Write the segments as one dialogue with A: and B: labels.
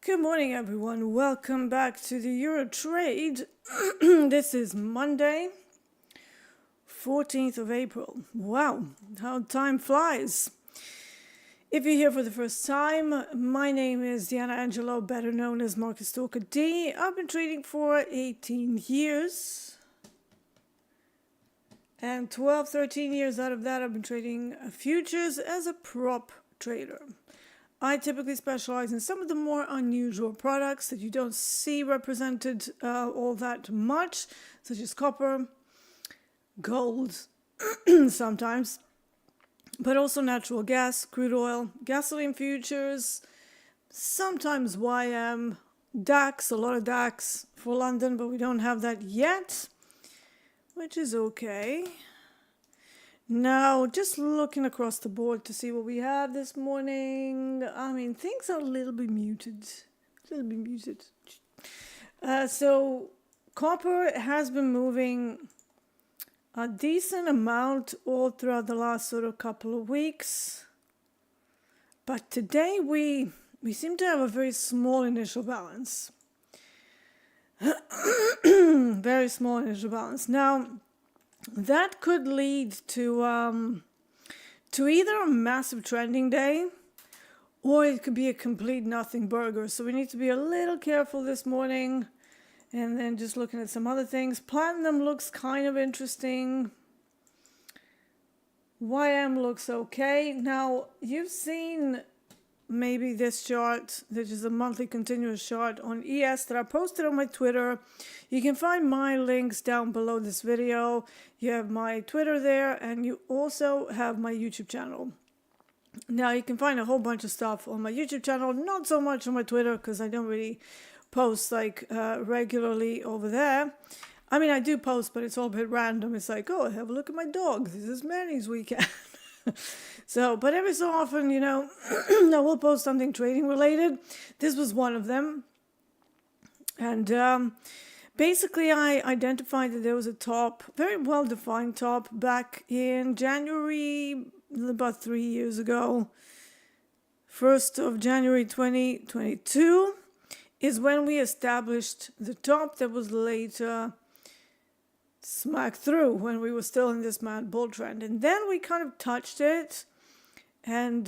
A: Good morning, everyone. Welcome back to the Euro Trade. This is Monday, 14th of April. Wow, how time flies. If you're here for the first time, my name is Deeyana Angelo, better known as Market Stalker D. I've been trading for 18 years. And 13 years out of that, I've been trading futures as a prop trader. I typically specialize in some of the more unusual products that you don't see represented all that much, such as copper, gold, sometimes, but also natural gas, crude oil, gasoline futures, sometimes YM, DAX, a lot of DAX for London, but we don't have that yet, which is okay. Now, just looking across the board to see what we have this morning. I mean, things are a little bit muted. So, copper has been moving a decent amount all throughout the last sort of couple of weeks. But today we seem to have a very small initial balance. Very small initial balance. Now, that could lead to either a massive trending day or it could be a complete nothing burger. So we need to be a little careful this morning. And then just looking at some other things. Platinum looks kind of interesting. YM looks okay. Now, you've seen maybe this chart, which is a monthly continuous chart on ES that I posted on my Twitter. You can find my links down below this video. You have my Twitter there, and you also have my YouTube channel. Now, you can find a whole bunch of stuff on my YouTube channel, not so much on my Twitter, because I don't really post like regularly over there. I mean, I do post, but it's all a bit random. It's like, oh, have a look at my dog. This is Manny's weekend. So, but every so often, you know, I will post something trading related. This was one of them. And basically, I identified that there was a top, very well-defined top, back in January, about 3 years ago. 1st of January 2022 is when we established the top that was later smacked through when we were still in this mad bull trend. And then we kind of touched it. And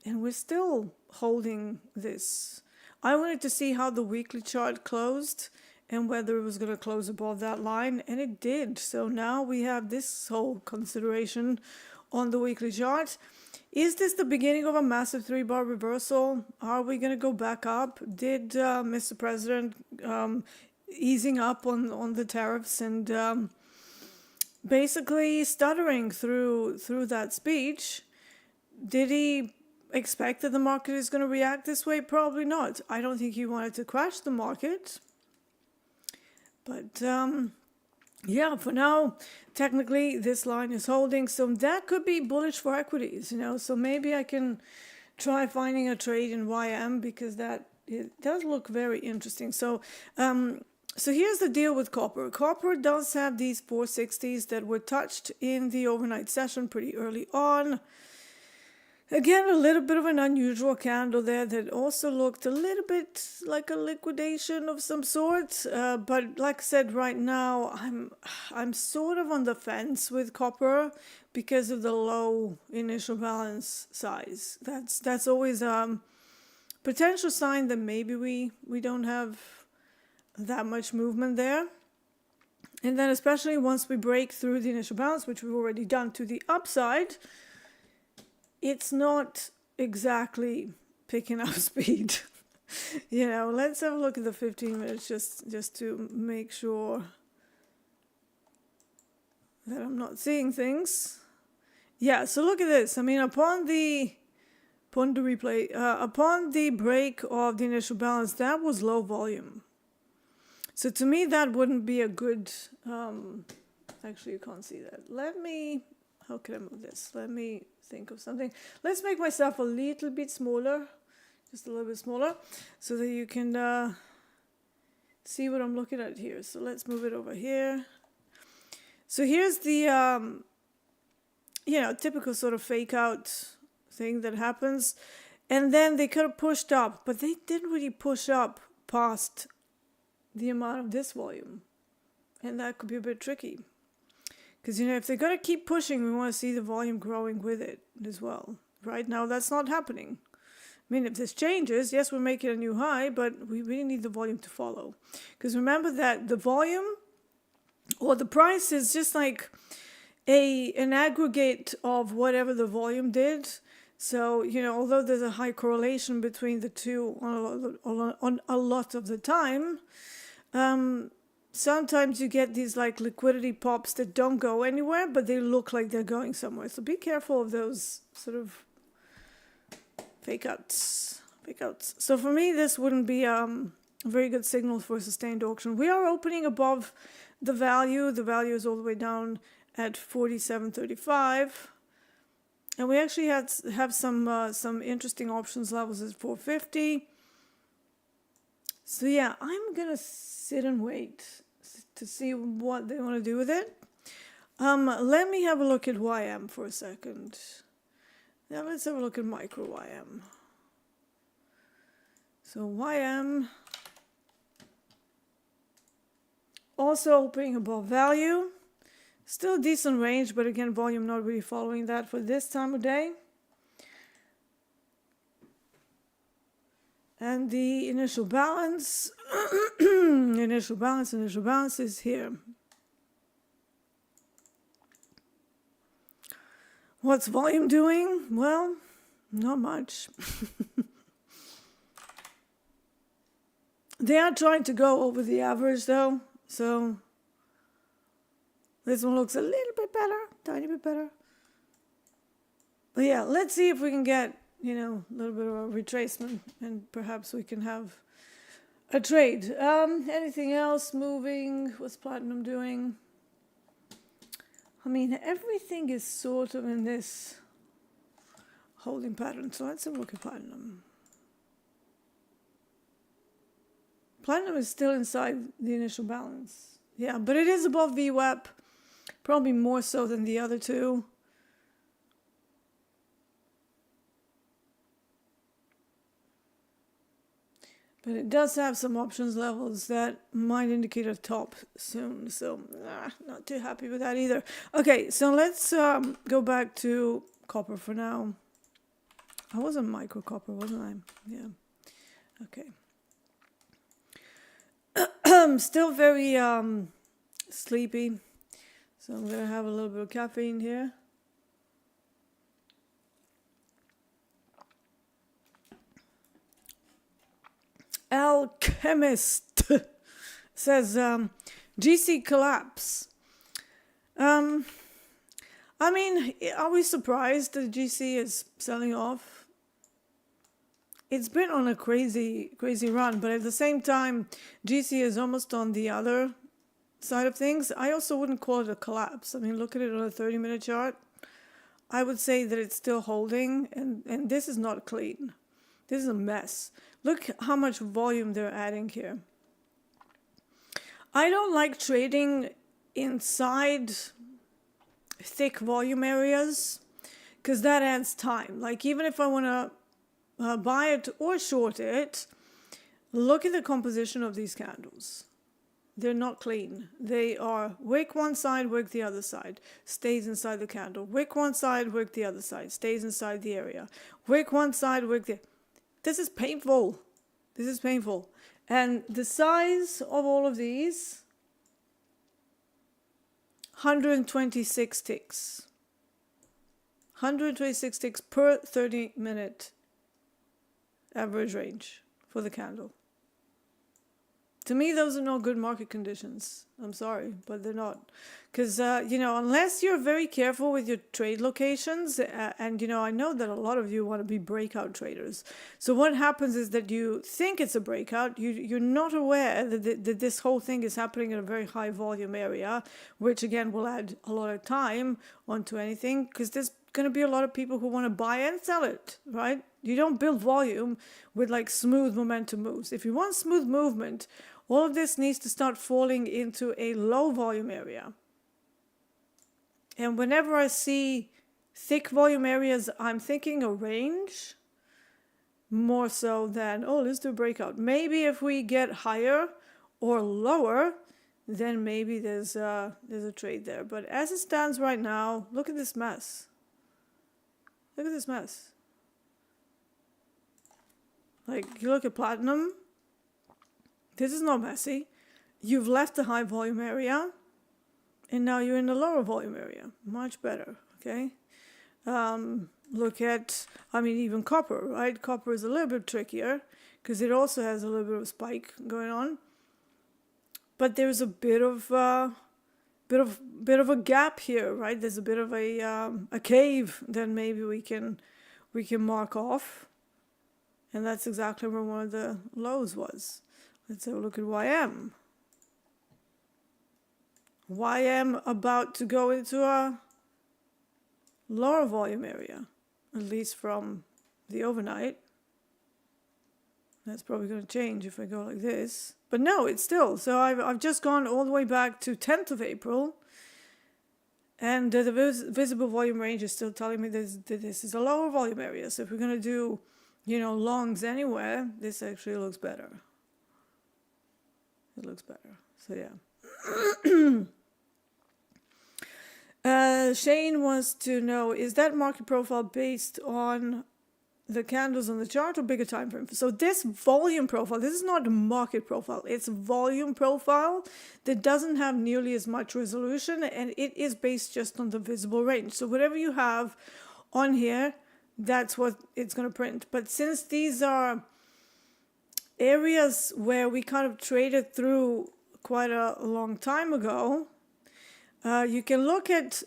A: we're still holding this. I wanted to see how the weekly chart closed and whether it was going to close above that line, and it did. So now we have this whole consideration on the weekly chart. Is this the beginning of a massive 3-bar reversal? Are we going to go back up? Did Mr. President easing up on the tariffs and basically stuttering through that speech? Did he expect that the market is going to react this way? Probably not. I don't think he wanted to crash the market. But, yeah, for now, technically, this line is holding. So that could be bullish for equities, you know. So maybe I can try finding a trade in YM because it does look very interesting. So, so here's the deal with copper. Copper does have these 460s that were touched in the overnight session pretty early on. Again, a little bit of an unusual candle there that also looked a little bit like a liquidation of some sort. But like I said, right now, I'm sort of on the fence with copper because of the low initial balance size. That's always a potential sign that maybe we don't have that much movement there. And then especially once we break through the initial balance, which we've already done to the upside, it's not exactly picking up speed. You know, let's have a look at the 15 minutes just to make sure that I'm not seeing things. Yeah, so look at this. I mean, upon the break of the initial balance, that was low volume. So to me, that wouldn't be a good, actually you can't see that. How can I move this? Let me think of something. Let's make myself a little bit smaller, just a little bit smaller, so that you can see what I'm looking at here. So let's move it over here. So here's the, typical sort of fake out thing that happens. And then they could have pushed up, but they didn't really push up past the amount of this volume. And that could be a bit tricky. Because, if they're going to keep pushing, we want to see the volume growing with it as well. Right now, that's not happening. I mean, if this changes, yes, we're making a new high, but we really need the volume to follow. Because remember that the volume or the price is just like an aggregate of whatever the volume did. So, although there's a high correlation between the two on a lot of the time, sometimes you get these like liquidity pops that don't go anywhere, but they look like they're going somewhere. So be careful of those sort of fake outs. So for me, this wouldn't be a very good signal for a sustained auction. We are opening above the value. The value is all the way down at 47.35. And we actually have some interesting options levels at 450. So yeah, I'm gonna sit and wait to see what they want to do with it. Let me have a look at YM for a second. Now let's have a look at micro YM. So YM also opening above value. Still a decent range, but again, volume not really following that for this time of day. And the initial balance, initial balance is here. What's volume doing? Well, not much. They are trying to go over the average though, so this one looks a little bit better, tiny bit better. But yeah, let's see if we can get, a little bit of a retracement and perhaps we can have a trade. Anything else moving? What's platinum doing? I mean, everything is sort of in this holding pattern. So let's have a look at platinum. Platinum is still inside the initial balance. Yeah, but it is above VWAP. Probably more so than the other two. But it does have some options levels that might indicate a top soon. So, not too happy with that either. Okay, so let's go back to copper for now. I was on micro copper, wasn't I? Yeah. Okay. Still very sleepy. So I'm going to have a little bit of caffeine here. Alchemist says GC collapse. I mean, are we surprised that GC is selling off? It's been on a crazy run, but at the same time, GC is almost on the other side of things. I also wouldn't call it a collapse. I mean, look at it on a 30-minute chart. I would say that it's still holding, and this is not clean. This is a mess. Look how much volume they're adding here. I don't like trading inside thick volume areas because that adds time. Like even if I want to buy it or short it, look at the composition of these candles. They're not clean. They are wick one side, wick the other side, stays inside the candle. Wick one side, wick the other side, stays inside the area. Wick one side, wick the... This is painful. This is painful. And the size of all of these, 126 ticks. 126 ticks per 30-minute average range for the candle. To me, those are not good market conditions. I'm sorry, but they're not. Because, unless you're very careful with your trade locations, and, I know that a lot of you want to be breakout traders. So what happens is that you think it's a breakout. You're not aware that this whole thing is happening in a very high volume area, which, again, will add a lot of time onto anything. Because there's going to be a lot of people who want to buy and sell it, right? You don't build volume with, like, smooth momentum moves. If you want smooth movement, all of this needs to start falling into a low volume area. And whenever I see thick volume areas, I'm thinking a range. more so than, oh, let's do a breakout. Maybe if we get higher or lower, then maybe there's a trade there. But as it stands right now, look at this mess. Look at this mess. Like, you look at platinum, this is not messy. You've left the high volume area, and now you're in the lower volume area. Much better, okay? Look at, even copper, right? Copper is a little bit trickier because it also has a little bit of a spike going on. But there's a bit of a gap here, right? There's a bit of a cave that maybe we can mark off. And that's exactly where one of the lows was. Let's have a look at YM. YM about to go into a lower volume area, at least from the overnight. That's probably going to change if I go like this. But no, it's still. So I've just gone all the way back to 10th of April. And the visible volume range is still telling me that this is a lower volume area. So if we're going to do, longs anywhere, this actually looks better. It looks better. So yeah. Shane wants to know, is that market profile based on the candles on the chart or bigger time frame? So this volume profile, this is not a market profile, it's a volume profile that doesn't have nearly as much resolution, and it is based just on the visible range. So whatever you have on here, that's what it's going to print. But since these are areas where we kind of traded through quite a long time ago, you can look at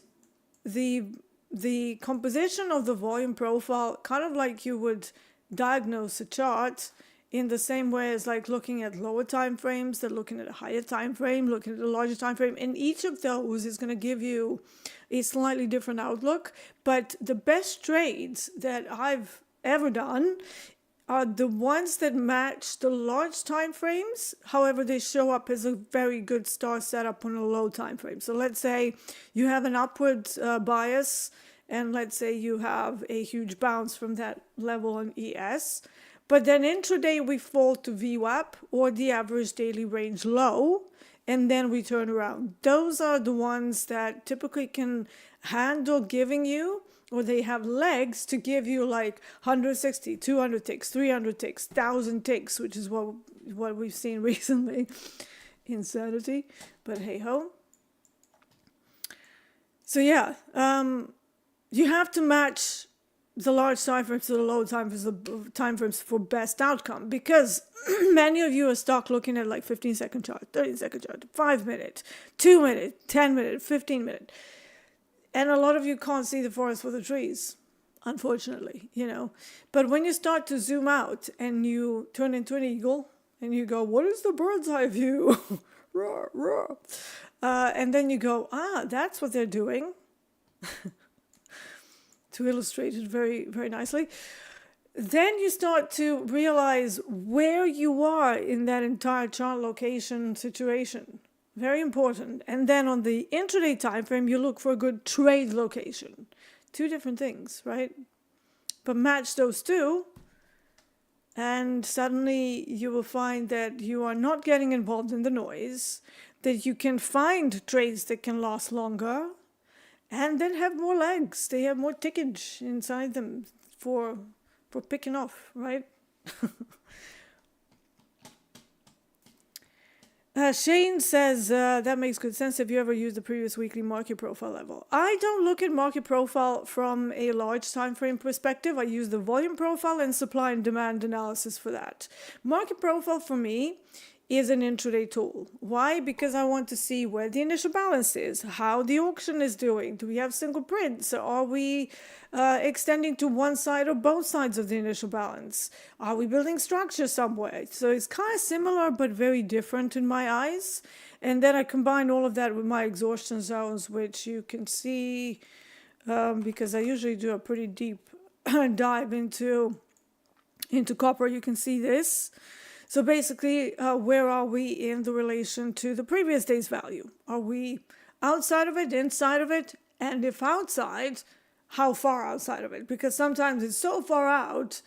A: the composition of the volume profile kind of like you would diagnose a chart, in the same way as like looking at lower time frames, then looking at a higher time frame, looking at a larger time frame. And each of those is going to give you a slightly different outlook. But the best trades that I've ever done are the ones that match the large time frames. However, they show up as a very good star setup on a low time frame. So let's say you have an upward bias, and let's say you have a huge bounce from that level on ES. But then intraday we fall to VWAP, or the average daily range low, and then we turn around. Those are the ones that typically can handle giving you, or they have legs to give you like 160, 200 ticks, 300 ticks, 1,000 ticks, which is what we've seen recently. Insanity, but hey ho. So yeah, you have to match the large time frames to the low time frames for best outcome, because many of you are stuck looking at like 15-second chart, 30-second chart, 5-minute, 2-minute, 10-minute, 15-minute. And a lot of you can't see the forest for the trees, unfortunately, But when you start to zoom out and you turn into an eagle and you go, what is the bird's eye view? Roar, roar. And then you go, that's what they're doing. To illustrate it very, very nicely. Then you start to realize where you are in that entire chart location situation. Very important. And then on the intraday time frame, you look for a good trade location. Two different things, right? But match those two, and suddenly you will find that you are not getting involved in the noise, that you can find trades that can last longer, and then have more legs. They have more tickage inside them for picking off, right? Shane says, that makes good sense. Have you ever used the previous weekly market profile level? I don't look at market profile from a large time frame perspective. I use the volume profile and supply and demand analysis for that. Market profile for me is an intraday tool. Why? Because I want to see where the initial balance is, how the auction is doing. Do we have single prints? Are we extending to one side or both sides of the initial balance? Are we building structure somewhere? So it's kind of similar but very different in my eyes. And then I combine all of that with my exhaustion zones, which you can see because I usually do a pretty deep dive into copper. You can see this. So basically, where are we in the relation to the previous day's value? Are we outside of it, inside of it? And if outside, how far outside of it? Because sometimes it's so far out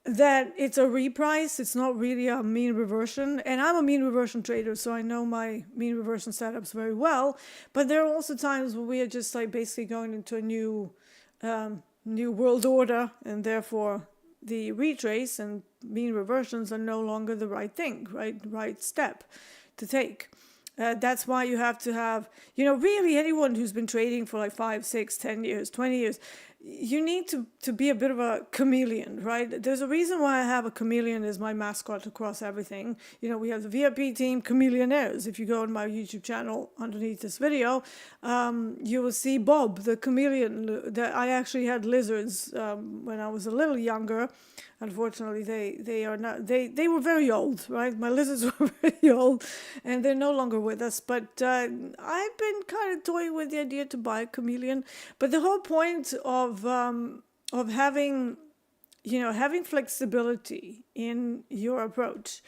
A: that it's a reprice. It's not really a mean reversion. And I'm a mean reversion trader, so I know my mean reversion setups very well. But there are also times where we are just like basically going into a new world order, and therefore the retrace and mean reversions are no longer the right thing, right step to take. That's why you have to have, really anyone who's been trading for like 5, 6, 10 years, 20 years, you need to be a bit of a chameleon, right? There's a reason why I have a chameleon as my mascot across everything. We have the VIP team, Chameleonaires. If you go on my YouTube channel underneath this video, you will see Bob, the chameleon. That I actually had lizards when I was a little younger. Unfortunately, they are not. They were very old, right? My lizards were very old, and they're no longer with us. But I've been kind of toying with the idea to buy a chameleon. But the whole point of having, having flexibility in your approach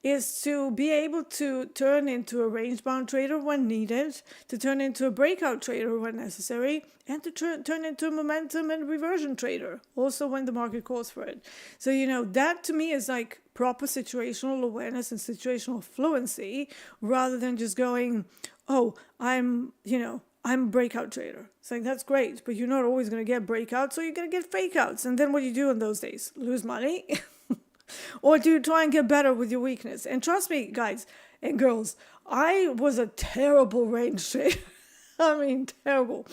A: is to be able to turn into a range-bound trader when needed, to turn into a breakout trader when necessary, and to turn into a momentum and reversion trader, also when the market calls for it. So, that to me is like proper situational awareness and situational fluency, rather than just going, oh, I'm a breakout trader. It's like, that's great, but you're not always going to get breakouts, so you're going to get fake outs. And then what do you do in those days? Lose money? Or do you try and get better with your weakness? And trust me, guys and girls, I was a terrible range trader. I mean, terrible.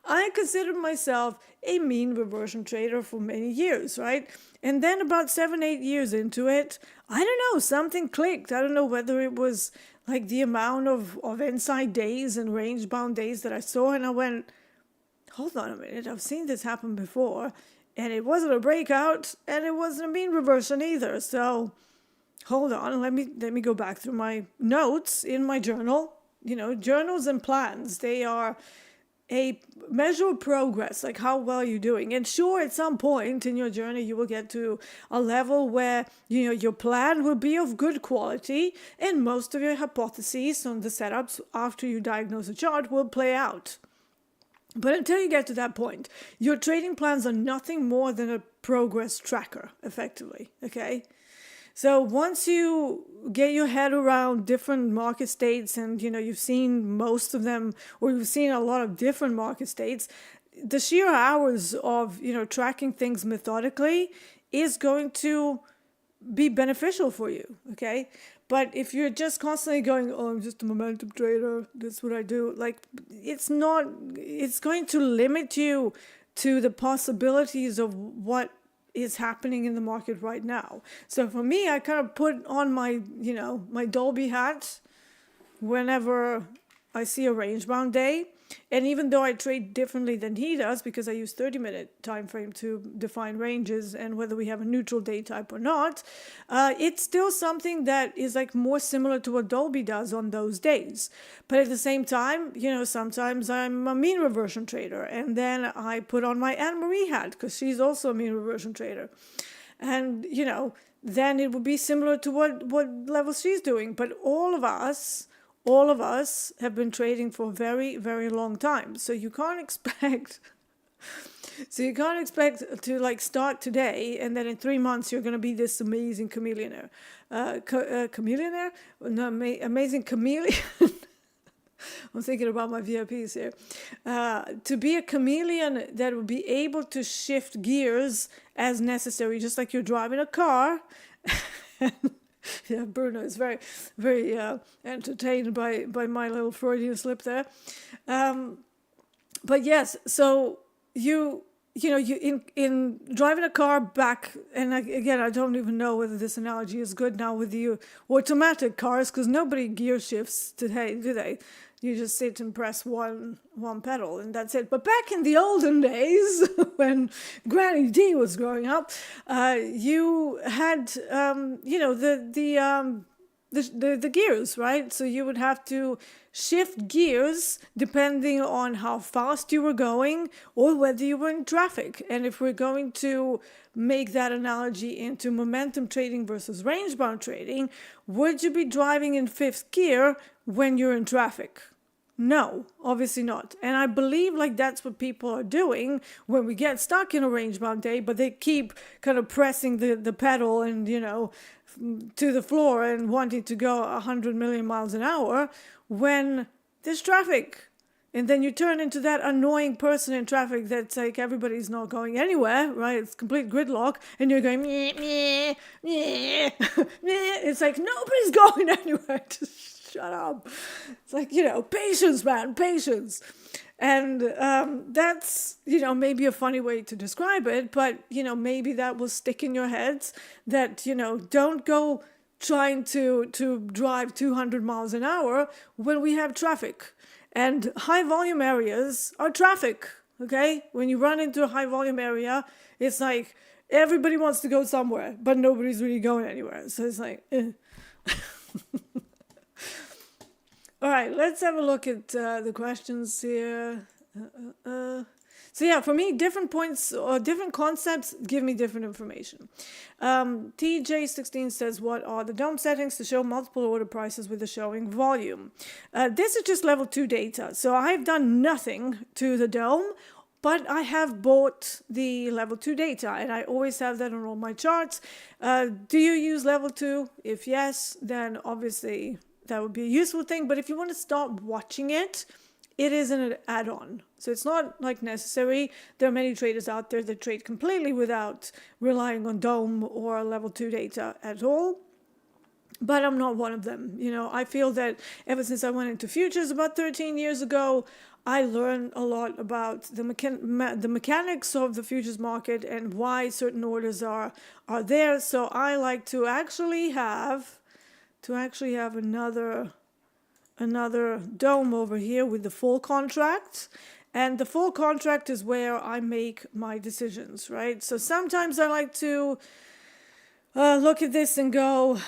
A: I considered myself a mean reversion trader for many years, right? And then about 7, 8 years into it, I don't know, something clicked. I don't know whether it was like the amount of inside days and range bound days that I saw, and I went, hold on a minute, I've seen this happen before. And it wasn't a breakout, and it wasn't a mean reversion either. So, hold on, let me go back through my notes in my journal. Journals and plans, they are a measure of progress, like how well you're doing. And sure, at some point in your journey, you will get to a level where, your plan will be of good quality, and most of your hypotheses on the setups after you diagnose a chart will play out. But until you get to that point, your trading plans are nothing more than a progress tracker, effectively, okay? So once you get your head around different market states and, you've seen most of them, or you've seen a lot of different market states, the sheer hours of, tracking things methodically is going to be beneficial for you, okay? But if you're just constantly going, oh, I'm just a momentum trader, that's what I do, like, it's going to limit you to the possibilities of what is happening in the market right now. So for me, I kind of put on my, my Dolby hat whenever I see a range-bound day. And even though I trade differently than he does, because I use 30-minute time frame to define ranges and whether we have a neutral day type or not, it's still something that is like more similar to what Dolby does on those days. But at the same time, sometimes I'm a mean reversion trader, and then I put on my Anne-Marie hat because she's also a mean reversion trader. And, then it would be similar to what level she's doing. But all of us have been trading for a very, very long time. So you can't expect to like start today and then in 3 months you're going to be this amazing chameleonaire. Chameleonaire? No, amazing chameleon. I'm thinking about my VIPs here. To be a chameleon that will be able to shift gears as necessary, just like you're driving a car. Yeah, Bruno is very, very entertained by my little Freudian slip there. But yes, so you in driving a car back, and again, I don't even know whether this analogy is good now with the automatic cars, because nobody gear shifts today, do they? You just sit and press one pedal and that's it. But back in the olden days, when Granny D was growing up, you had the gears, right? So you would have to shift gears depending on how fast you were going or whether you were in traffic. And if we're going to make that analogy into momentum trading versus range-bound trading, would you be driving in fifth gear when you're in traffic? No, obviously not. And I believe like that's what people are doing when we get stuck in a range bound day, but they keep kind of pressing the pedal and, to the floor and wanting to go 100 million miles an hour when there's traffic. And then you turn into that annoying person in traffic that's like everybody's not going anywhere, right? It's complete gridlock, and you're going, meh, meh, meh, meh. It's like nobody's going anywhere. Just shut up. It's like, patience, man, patience. And that's, maybe a funny way to describe it, but, maybe that will stick in your heads that, don't go trying to drive 200 miles an hour when we have traffic. And high volume areas are traffic, okay? When you run into a high volume area, it's like everybody wants to go somewhere, but nobody's really going anywhere. So it's like, All right, let's have a look at the questions here. So yeah, for me, different points or different concepts give me different information. TJ16 says, what are the DOM settings to show multiple order prices with the showing volume? This is just level 2 data. So I've done nothing to the DOM, but I have bought the level 2 data, and I always have that on all my charts. Do you use level 2? If yes, then obviously that would be a useful thing. But if you want to start watching it, it is an add-on. So it's not like necessary. There are many traders out there that trade completely without relying on DOM or level 2 data at all. But I'm not one of them. I feel that ever since I went into futures about 13 years ago, I learned a lot about the mechanics of the futures market and why certain orders are there. So I like to actually have another DOM over here with the full contract. And the full contract is where I make my decisions, right? So sometimes I like to look at this and go,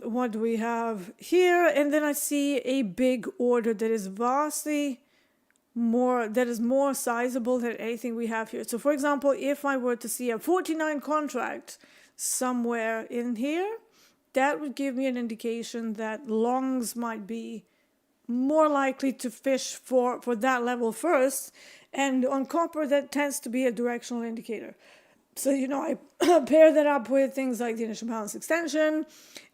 A: what do we have here? And then I see a big order that is more sizable than anything we have here. So for example, if I were to see a 49 contract somewhere in here, that would give me an indication that longs might be more likely to fish for that level first. And on copper, that tends to be a directional indicator. So, I pair that up with things like the initial balance extension,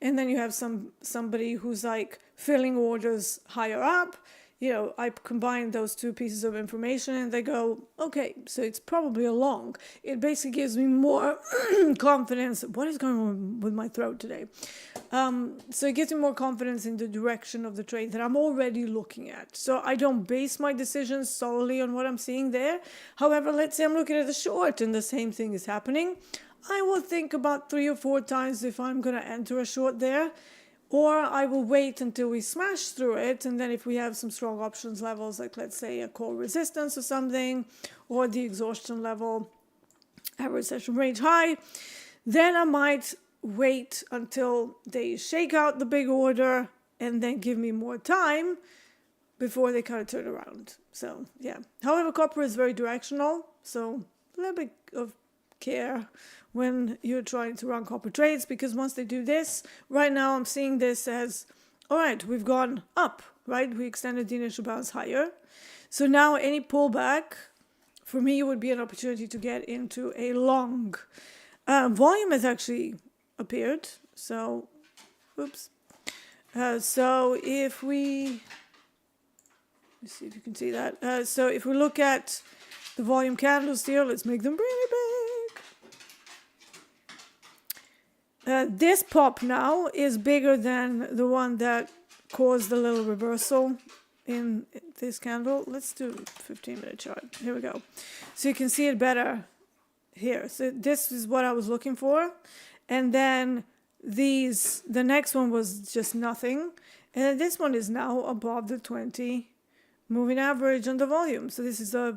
A: and then you have somebody who's like filling orders higher up. I combine those two pieces of information and they go, okay, so it's probably a long. It basically gives me more confidence. What is going on with my throat today? So it gives me more confidence in the direction of the trade that I'm already looking at. So I don't base my decisions solely on what I'm seeing there. However, let's say I'm looking at the short and the same thing is happening. I will think about 3 or 4 times if I'm going to enter a short there. Or I will wait until we smash through it, and then if we have some strong options levels, like let's say a call resistance or something, or the exhaustion level, average session range high, then I might wait until they shake out the big order and then give me more time before they kind of turn around. So yeah. However, copper is very directional, so a little bit of care when you're trying to run copper trades, because once they do this, right now I'm seeing this as, all right, we've gone up, right? We extended the initial bounce higher. So now any pullback for me would be an opportunity to get into a long. Volume has actually appeared. So, oops. So if we, let's see if you can see that. So if we look at the volume candles here, let's make them really big. This pop now is bigger than the one that caused the little reversal in this candle. Let's do 15-minute chart. Here we go. So you can see it better here. So this is what I was looking for. And then the next one was just nothing. And then this one is now above the 20 moving average on the volume. So this is a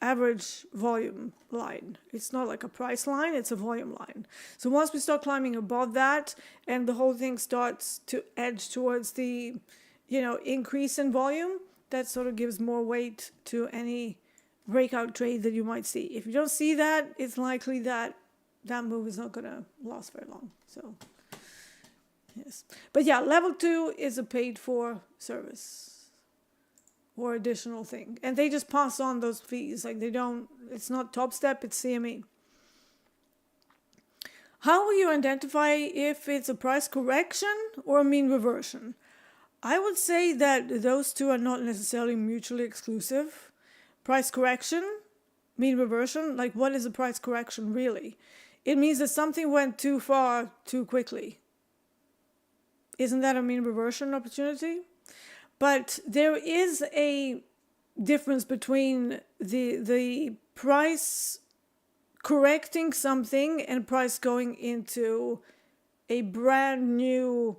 A: average volume line. It's not like a price line, it's a volume line. So once we start climbing above that and the whole thing starts to edge towards the, increase in volume, that sort of gives more weight to any breakout trade that you might see. If you don't see that, it's likely that that move is not going to last very long. So, yes. But yeah, level 2 is a paid for service. or additional thing. And they just pass on those fees. Like it's not Topstep, it's CME. How will you identify if it's a price correction or a mean reversion? I would say that those two are not necessarily mutually exclusive. Price correction, mean reversion, like what is a price correction really? It means that something went too far too quickly. Isn't that a mean reversion opportunity? But there is a difference between the price correcting something and price going into a brand new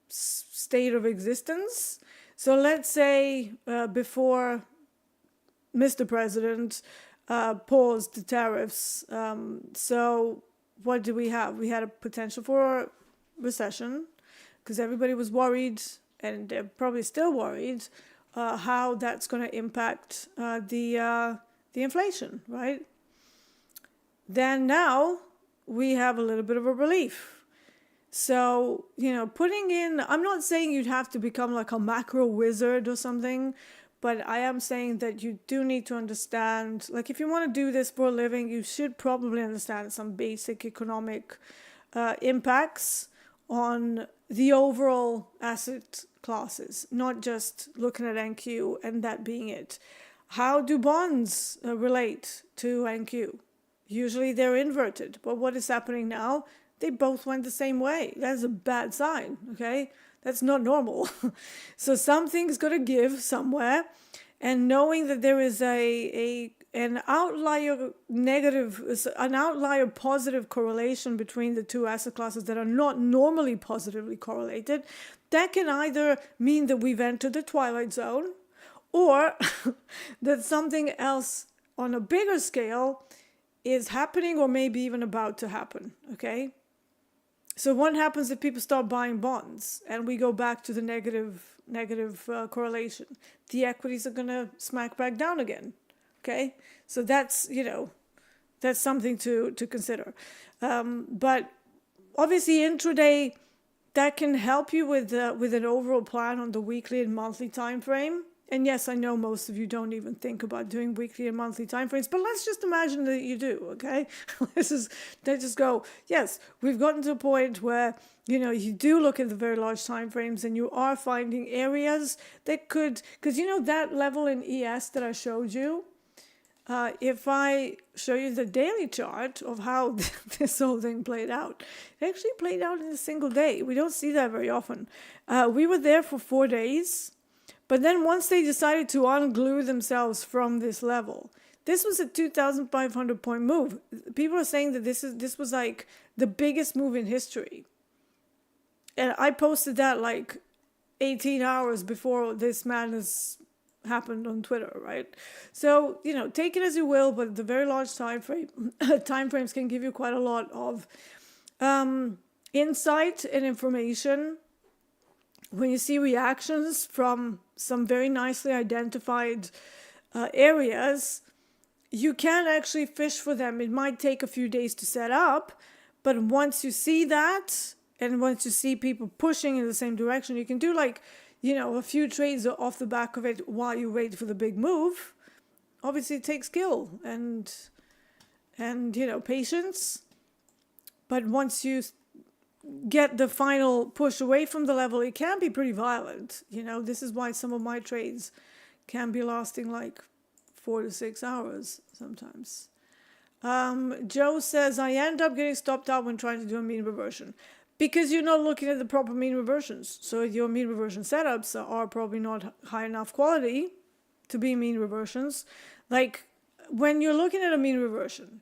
A: state of existence. So let's say before Mr. President paused the tariffs. So what do we have? We had a potential for a recession because everybody was worried, and they're probably still worried, how that's going to impact the inflation, right? Then now we have a little bit of a relief. So, putting in, I'm not saying you'd have to become like a macro wizard or something, but I am saying that you do need to understand, like if you want to do this for a living, you should probably understand some basic economic impacts on the overall asset classes, not just looking at NQ and that being it. How do bonds relate to NQ? Usually they're inverted, but what is happening now? They both went the same way. That's a bad sign, okay? That's not normal. So something's got to give somewhere, and knowing that there is an outlier positive correlation between the two asset classes that are not normally positively correlated, that can either mean that we've entered the twilight zone, or that something else on a bigger scale is happening or maybe even about to happen, okay? So what happens if people start buying bonds and we go back to the negative correlation? The equities are going to smack back down again, okay? So that's something to consider. But obviously intraday, that can help you with an overall plan on the weekly and monthly time frame. And yes, I know most of you don't even think about doing weekly and monthly timeframes, but let's just imagine that you do, okay? Let's just go, yes, we've gotten to a point where, you do look at the very large timeframes and you are finding areas that could, because that level in ES that I showed you, if I show you the daily chart of how this whole thing played out, it actually played out in a single day. We don't see that very often. We were there for 4 days. But then once they decided to unglue themselves from this level, this was a 2,500 point move. People are saying that this was like the biggest move in history. And I posted that like 18 hours before this madness happened on Twitter, right? So, take it as you will, but the very large time frames can give you quite a lot of insight and information. When you see reactions from some very nicely identified areas, you can actually fish for them. It might take a few days to set up, but once you see that, and once you see people pushing in the same direction, you can do a few trades off the back of it while you wait for the big move. Obviously, it takes skill and patience, but once you get the final push away from the level, it can be pretty violent. This is why some of my trades can be lasting like 4 to 6 hours sometimes. Joe says, I end up getting stopped out when trying to do a mean reversion because you're not looking at the proper mean reversions. So your mean reversion setups are probably not high enough quality to be mean reversions. Like when you're looking at a mean reversion,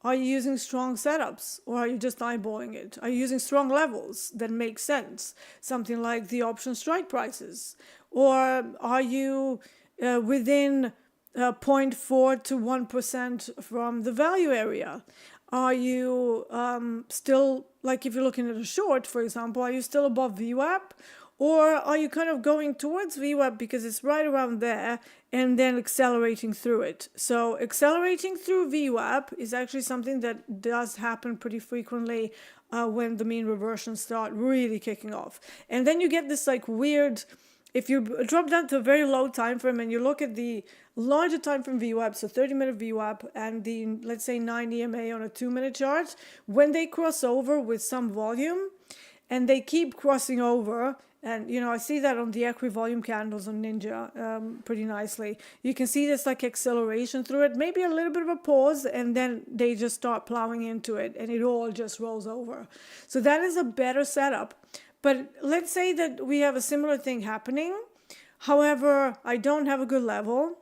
A: are you using strong setups or are you just eyeballing it? Are you using strong levels that make sense? Something like the option strike prices. Or are you within 0.4 to 1% from the value area? Are you still, like if you're looking at a short, for example, are you still above VWAP? Or are you kind of going towards VWAP because it's right around there and then accelerating through it? So accelerating through VWAP is actually something that does happen pretty frequently when the mean reversions start really kicking off. And then you get this like weird If you drop down to a very low time frame and you look at the larger time frame VWAP, so 30-minute VWAP, and the, let's say, 9 EMA on a 2-minute chart, when they cross over with some volume, and they keep crossing over, and I see that on the equity volume candles on Ninja pretty nicely. You can see this like acceleration through it, maybe a little bit of a pause, and then they just start plowing into it, and it all just rolls over. So that is a better setup. But let's say that we have a similar thing happening. However, I don't have a good level.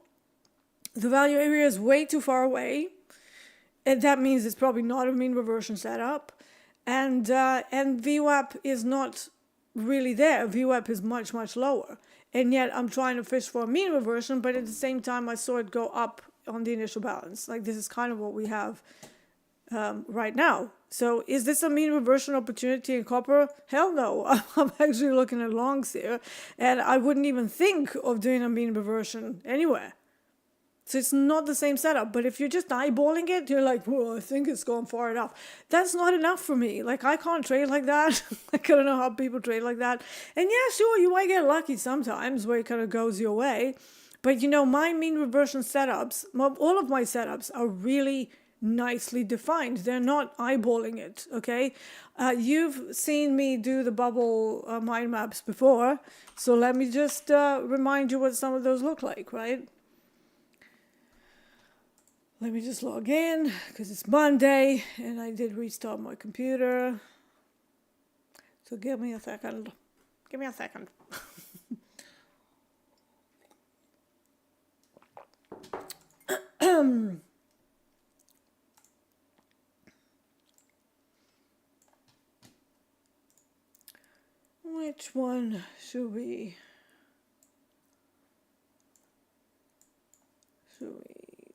A: The value area is way too far away, and that means it's probably not a mean reversion setup. And VWAP is not really there. VWAP is much, much lower. And yet I'm trying to fish for a mean reversion, but at the same time I saw it go up on the initial balance. Like this is kind of what we have right now. So is this a mean reversion opportunity in copper? Hell no. I'm actually looking at longs here, and I wouldn't even think of doing a mean reversion anywhere. So it's not the same setup. But if you're just eyeballing it, you're like, well, I think it's gone far enough. That's not enough for me. Like, I can't trade like that. Like, I don't know how people trade like that. And yeah, sure, you might get lucky sometimes where it kind of goes your way. But, my mean reversion setups, all of my setups are really nicely defined. They're not eyeballing it, okay? You've seen me do the bubble mind maps before. So let me just remind you what some of those look like, right? Let me just log in because it's Monday and I did restart my computer. So give me a second. Give me a second. Which one should we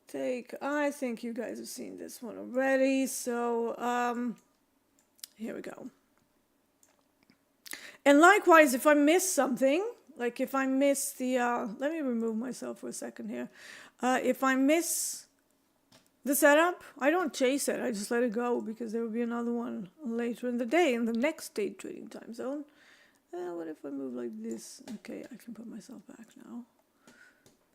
A: take? I think you guys have seen this one already, so here we go. And likewise, if I miss something, like if I miss the let me remove myself for a second here. If I miss the setup, I don't chase it, I just let it go, because there will be another one later in the day in the next day trading time zone. What if I move like this? Okay, I can put myself back now.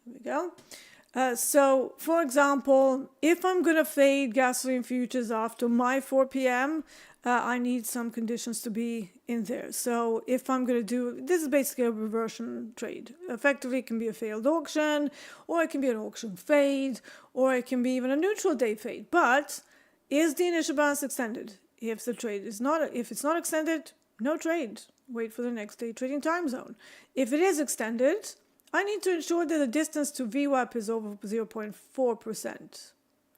A: There we go. So, for example, if I'm going to fade gasoline futures after my 4 p.m., I need some conditions to be in there. So if I'm going to do, this is basically a reversion trade. Effectively, it can be a failed auction, or it can be an auction fade, or it can be even a neutral day fade. But is the initial balance extended? If the trade is not, if it's not extended, no trade. Wait for the next day trading time zone. If it is extended, I need to ensure that the distance to VWAP is over 0.4%.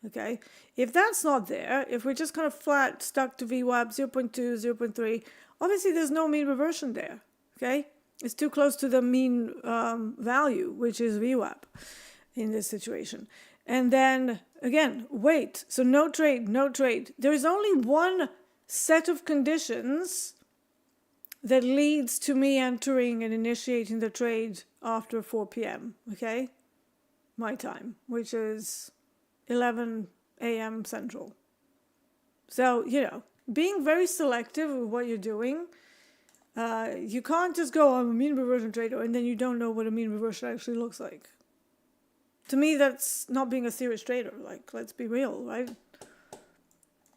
A: Okay, if that's not there, if we're just kind of flat stuck to VWAP 0.2, 0.3, obviously there's no mean reversion there. Okay, it's too close to the mean value, which is VWAP in this situation. And then again, wait. So no trade, no trade. There is only one set of conditions that leads to me entering and initiating the trade after 4 p.m. Okay, my time, which is 11 a.m. Central. So, being very selective with what you're doing. You can't just go, I'm a mean reversion trader, and then you don't know what a mean reversion actually looks like. To me, that's not being a serious trader. Like, let's be real, right?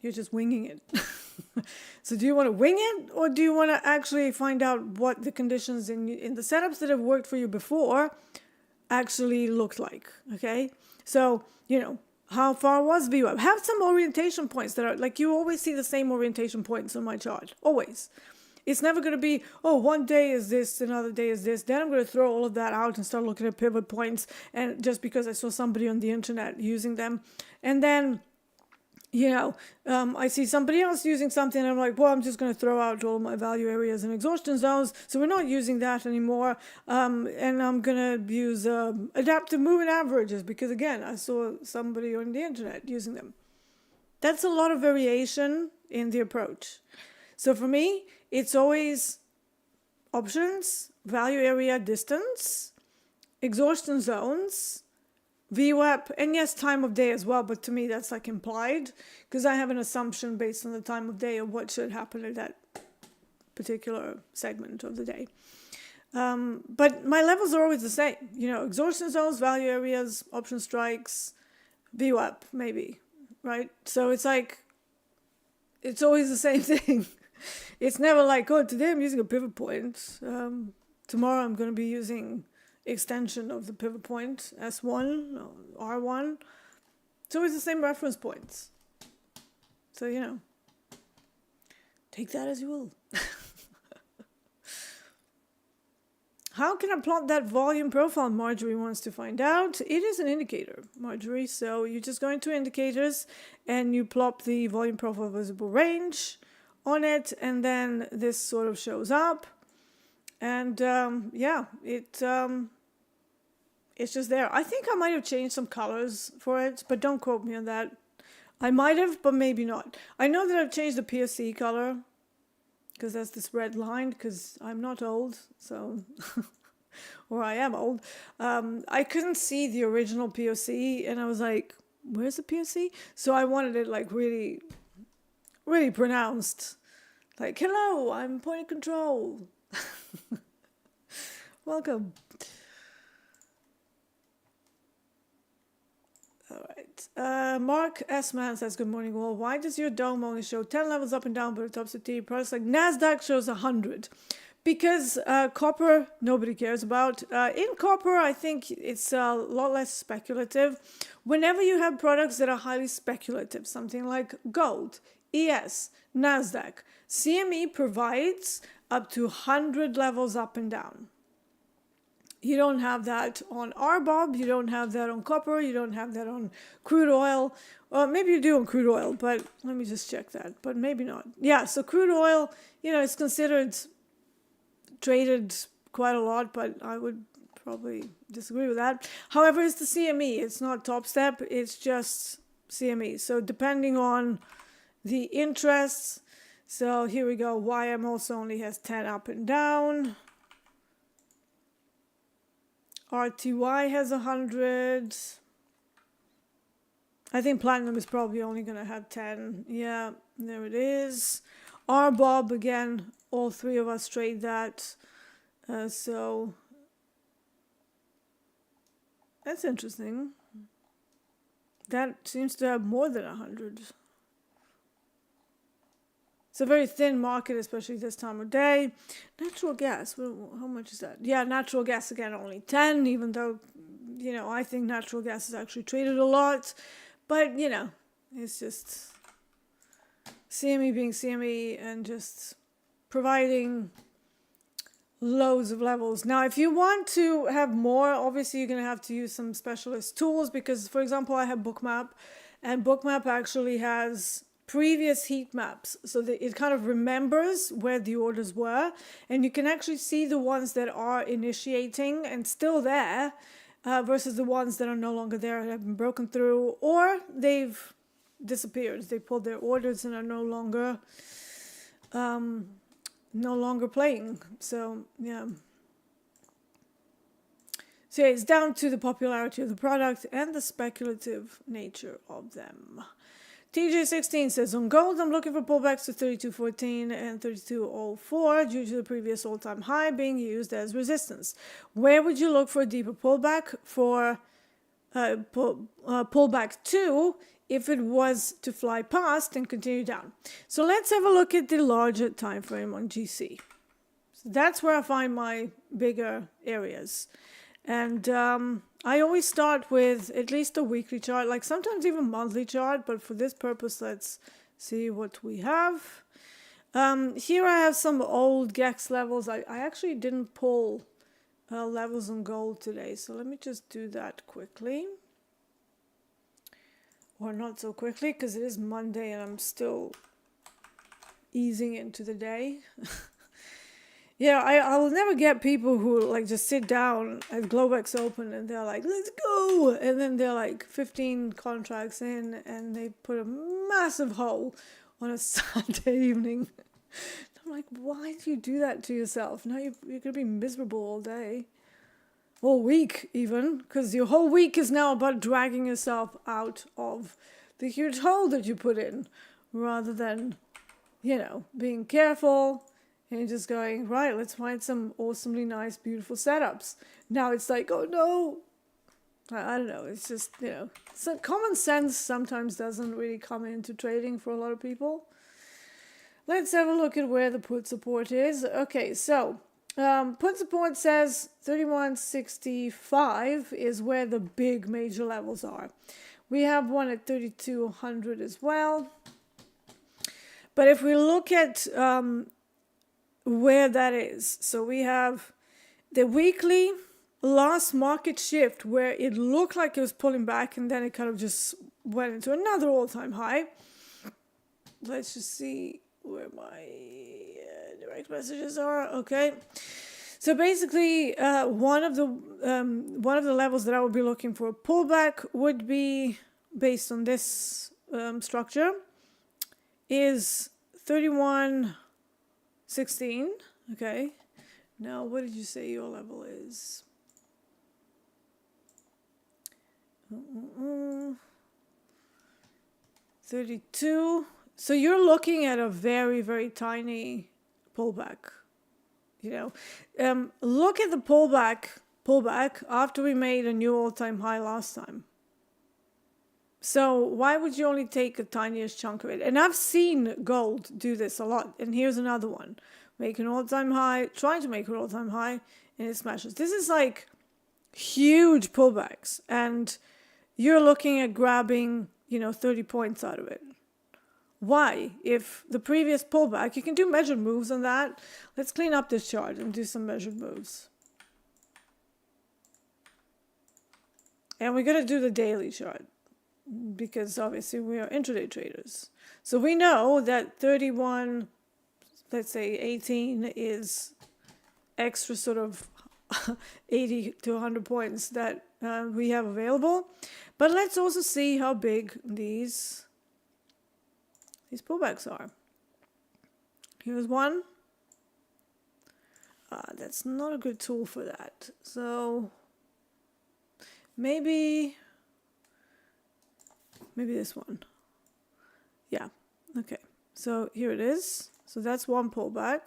A: You're just winging it. So do you want to wing it, or do you want to actually find out what the conditions in the setups that have worked for you before actually looked like? Okay, so how far was VWAP? Have some orientation points that are like, you always see the same orientation points on my chart. Always. It's never going to be, oh, one day is this, another day is this. Then I'm going to throw all of that out and start looking at pivot points, and just because I saw somebody on the internet using them, and then I see somebody else using something, and I'm like, well, I'm just going to throw out all my value areas and exhaustion zones. So we're not using that anymore. And I'm going to use adaptive moving averages, because, again, I saw somebody on the internet using them. That's a lot of variation in the approach. So for me, it's always options, value area distance, exhaustion zones, VWAP, and yes, time of day as well, but to me that's like implied, because I have an assumption based on the time of day of what should happen at that particular segment of the day. But my levels are always the same. Exhaustion zones, value areas, option strikes, VWAP, maybe, right? So it's like, it's always the same thing. It's never like, oh, today I'm using a pivot point. Tomorrow I'm going to be using extension of the pivot point, S1, R1. It's always the same reference points. So, take that as you will. How can I plot that volume profile? Marjorie wants to find out. It is an indicator, Marjorie. So you just go into indicators and you plop the volume profile visible range on it, and then this sort of shows up. And it's just there. I think I might have changed some colors for it, but don't quote me on that. I might have, but maybe not. I know that I've changed the POC color, because that's this red line, because I'm not old, so, or I am old. I couldn't see the original POC, and I was like, where's the POC? So I wanted it like really, really pronounced. Like, hello, I'm point of control. Welcome. All right. Mark S. Man says, good morning, all. Why does your dome only show 10 levels up and down, but the Topstep products like NASDAQ shows 100? Because copper, nobody cares about. In copper, I think it's a lot less speculative. Whenever you have products that are highly speculative, something like gold, ES, NASDAQ, CME provides up to 100 levels up and down. You don't have that on RBOB, you don't have that on copper, you don't have that on crude oil. Well, maybe you do on crude oil, but let me just check that. But maybe not. Yeah, so crude oil, it's considered traded quite a lot, but I would probably disagree with that. However, it's the CME. It's not Topstep, it's just CME. So depending on the interests, so here we go. YM also only has 10 up and down. RTY has 100. I think platinum is probably only going to have 10. Yeah, there it is. RBOB, again, all three of us trade that. So that's interesting. That seems to have more than 100. It's a very thin market, especially this time of day. Natural gas, how much is that? Yeah, natural gas, again, only 10, even though, I think natural gas is actually traded a lot. But, it's just CME being CME and just providing loads of levels. Now, if you want to have more, obviously you're going to have to use some specialist tools because, for example, I have Bookmap, and Bookmap actually has previous heat maps, so that it kind of remembers where the orders were, and you can actually see the ones that are initiating and still there versus the ones that are no longer there and have been broken through, or they've disappeared. They pulled their orders and are no longer playing. So yeah. So yeah, it's down to the popularity of the product and the speculative nature of them. TJ16 says, on gold, I'm looking for pullbacks to 32.14 and 32.04 due to the previous all-time high being used as resistance. Where would you look for a deeper pullback for pullback to if it was to fly past and continue down? So let's have a look at the larger time frame on GC. So that's where I find my bigger areas. And I always start with at least a weekly chart, like sometimes even monthly chart, but for this purpose, let's see what we have. Here I have some old GEX levels. I actually didn't pull levels on gold today, so let me just do that quickly. Or not so quickly, because it is Monday and I'm still easing into the day. Yeah, I will never get people who like just sit down at Globex Open and they're like, let's go. And then they're like 15 contracts in and they put a massive hole on a Sunday evening. I'm like, why do you do that to yourself? Now you're going to be miserable all day. All week even, because your whole week is now about dragging yourself out of the huge hole that you put in rather than, being careful And you're just going, right, let's find some awesomely nice, beautiful setups. Now it's like, oh no, I don't know. It's just, so common sense sometimes doesn't really come into trading for a lot of people. Let's have a look at where the put support is. Okay, so put support says 31.65 is where the big major levels are. We have one at 3200 as well. But if we look at where that is, so we have the weekly last market shift where it looked like it was pulling back and then it kind of just went into another all-time high. Let's just see where my direct messages are. Okay, so basically one of the levels that I would be looking for a pullback would be based on this structure is 31.16. Okay, now what did you say your level is? 32. So you're looking at a very, very tiny pullback. Look at the pullback after we made a new all-time high last time. So why would you only take a tiniest chunk of it? And I've seen gold do this a lot. And here's another one. Make an all-time high, trying to make an all-time high, and it smashes. This is like huge pullbacks. And you're looking at grabbing, 30 points out of it. Why? If the previous pullback, you can do measured moves on that. Let's clean up this chart and do some measured moves. And we're going to do the daily chart because obviously we are intraday traders. So we know that 31, let's say 18 is extra sort of 80 to 100 points that we have available. But let's also see how big these pullbacks are. Here's one. That's not a good tool for that. So maybe this one. Yeah. Okay. So here it is. So that's one pullback.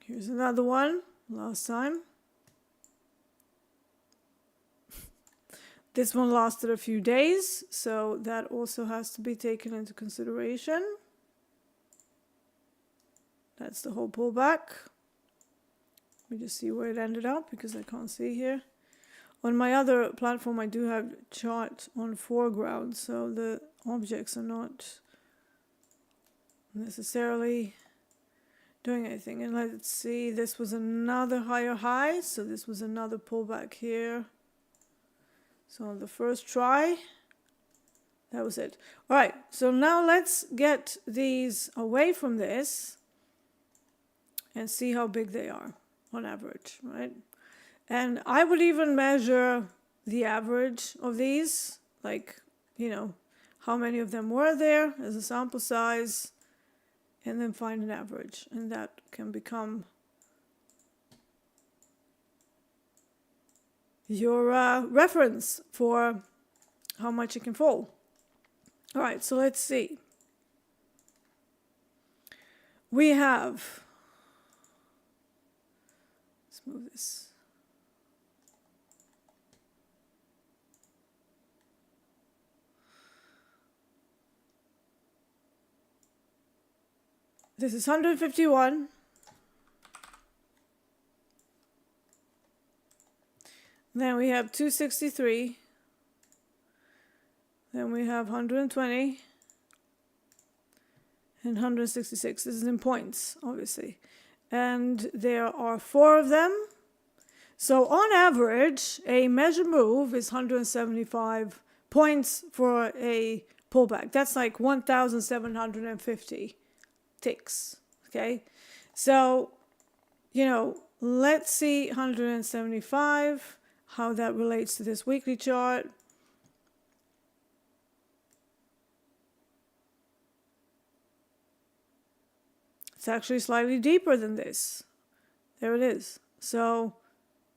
A: Here's another one. Last time. This one lasted a few days, so that also has to be taken into consideration. That's the whole pullback. Let me just see where it ended up because I can't see here. On my other platform, I do have chart on foreground, so the objects are not necessarily doing anything. And let's see, this was another higher high, so this was another pullback here. So on the first try, that was it. All right, so now let's get these away from this and see how big they are on average, right? And I would even measure the average of these, like, how many of them were there as a sample size, and then find an average. And that can become your reference for how much it can fall. All right, so let's see. We have, let's move this. This is 151. Then we have 263. Then we have 120 and 166. This is in points, obviously. And there are 4 of them. So on average, a measured move is 175 points for a pullback. That's like 1,750 ticks. Okay. So, let's see 175. How that relates to this weekly chart. It's actually slightly deeper than this. There it is. So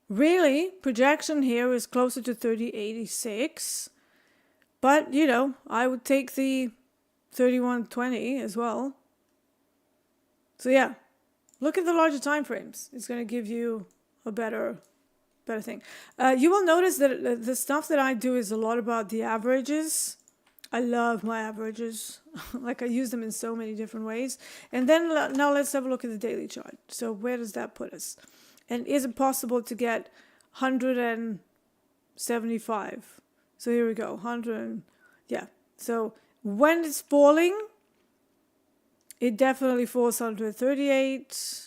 A: really, projection here is closer to 3086. But, I would take the 3120 as well. So yeah, look at the larger time frames. It's going to give you a better thing. You will notice that the stuff that I do is a lot about the averages. I love my averages. Like I use them in so many different ways. And then now let's have a look at the daily chart. So where does that put us? And is it possible to get 175? So here we go, 100. Yeah. So when it's falling, it definitely falls 138.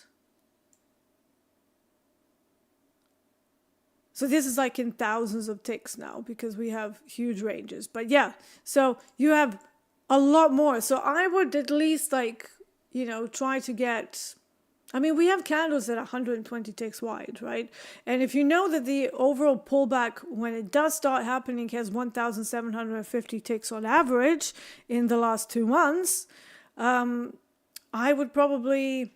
A: So this is like in thousands of ticks now because we have huge ranges. But yeah, so you have a lot more. So I would at least try to get, we have candles that are 120 ticks wide, right? And if you know that the overall pullback, when it does start happening, has 1,750 ticks on average in the last 2 months, I would probably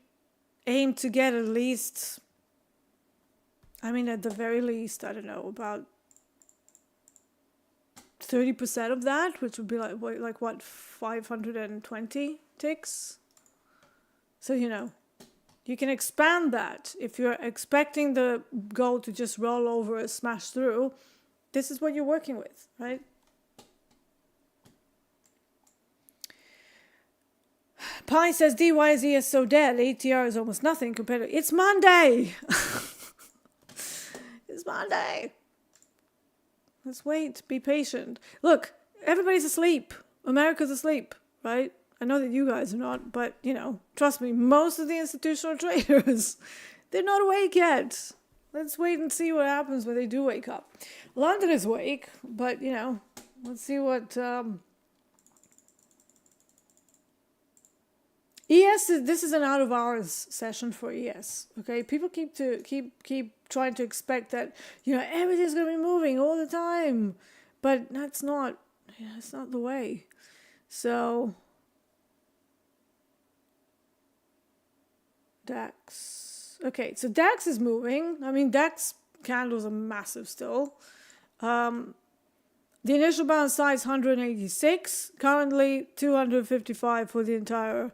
A: aim to get at least, at the very least, I don't know, about 30% of that, which would be like what, 520 ticks? So, you can expand that. If you're expecting the gold to just roll over or smash through, this is what you're working with, right? Pi says DYZ is so dead. ATR is almost nothing compared to... It's Monday! It's Monday. Let's wait. Be patient. Look, everybody's asleep. America's asleep, right? I know that you guys are not, but, trust me, most of the institutional traders, they're not awake yet. Let's wait and see what happens when they do wake up. London is awake, but, let's see what... ES, this is an out of hours session for ES. Okay, people keep trying to expect that everything's going to be moving all the time, but that's not the way. So DAX. Okay, so DAX is moving. DAX candles are massive still. The initial bounce size 186. Currently 255 for the entire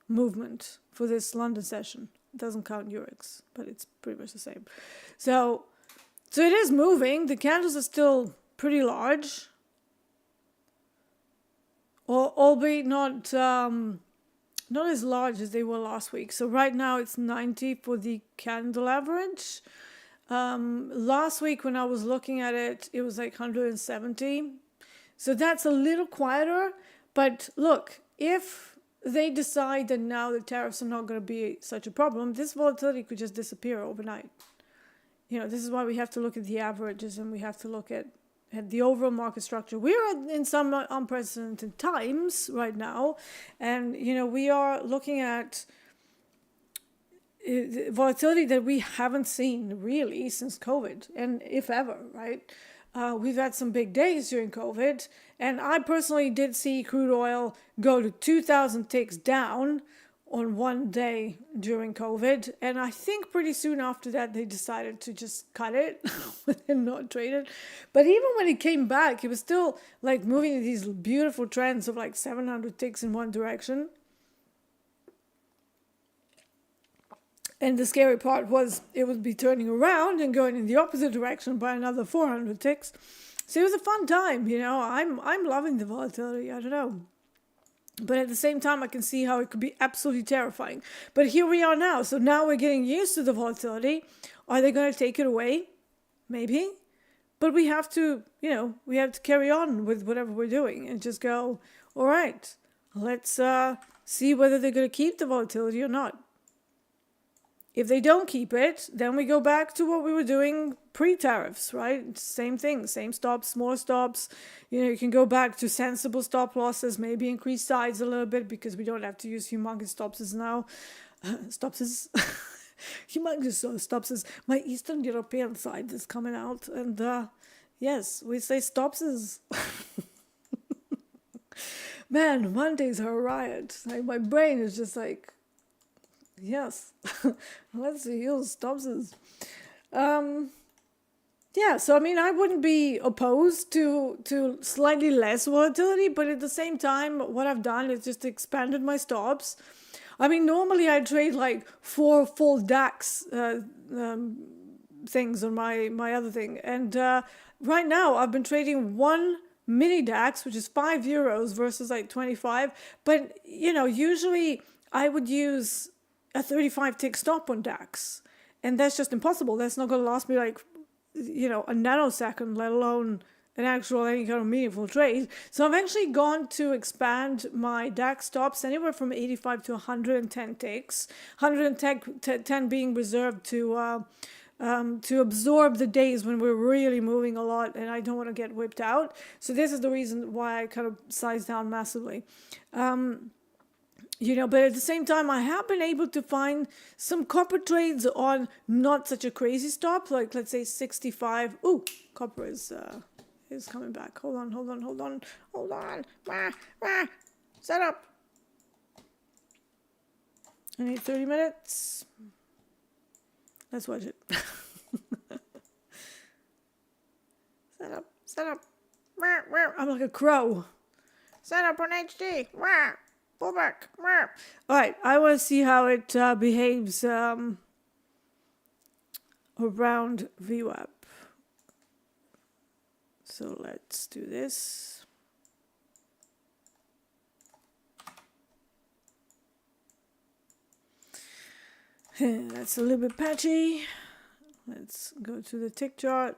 A: movement for this London session. It doesn't count Eurex, but it's pretty much the same. So it is moving. The candles are still pretty large, albeit not as large as they were last week. So right now it's 90 for the candle average. Last week when I was looking at it, it was like 170. So that's a little quieter. But look, if they decide that now the tariffs are not going to be such a problem, this volatility could just disappear overnight. This is why we have to look at the averages and we have to look at the overall market structure. We are in some unprecedented times right now, and we are looking at volatility that we haven't seen really since COVID, and if ever, right? We've had some big days during COVID, and I personally did see crude oil go to 2,000 ticks down on one day during COVID, and I think pretty soon after that they decided to just cut it and not trade it. But even when it came back, it was still like moving in these beautiful trends of like 700 ticks in one direction. And the scary part was it would be turning around and going in the opposite direction by another 400 ticks. So it was a fun time, I'm loving the volatility. I don't know. But at the same time, I can see how it could be absolutely terrifying. But here we are now. So now we're getting used to the volatility. Are they going to take it away? Maybe. But we have to, we have to carry on with whatever we're doing and just go, all right, let's see whether they're going to keep the volatility or not. If they don't keep it, then we go back to what we were doing pre-tariffs, right? Same thing, same stops, small stops. You can go back to sensible stop losses, maybe increase size a little bit because we don't have to use humongous stopses now. Stopses. Humongous stopses. My Eastern European side is coming out. And yes, we say stopses. Man, Mondays are a riot. My brain is just like, yes, let's use stopses. Yeah, so I mean, I wouldn't be opposed to slightly less volatility, but at the same time, what I've done is just expanded my stops. I mean, normally I trade like 4 full DAX things on my other thing, and right now I've been trading one mini DAX, which is €5 versus like 25. But usually I would use a 35 tick stop on DAX, and that's just impossible. That's not going to last me like a nanosecond, let alone an actual any kind of meaningful trade. So I've actually gone to expand my DAX stops anywhere from 85 to 110 ticks. 110 being reserved to absorb the days when we're really moving a lot and I don't want to get whipped out. So this is the reason why I kind of sized down massively. But at the same time, I have been able to find some copper trades on not such a crazy stop, like let's say 65. Ooh, copper is coming back. Hold on. Set up. I need 30 minutes. Let's watch it. Set up. I'm like a crow. Set up on HD. Pull back. All right, I want to see how it behaves around VWAP. So let's do this. That's a little bit patchy. Let's go to the tick chart.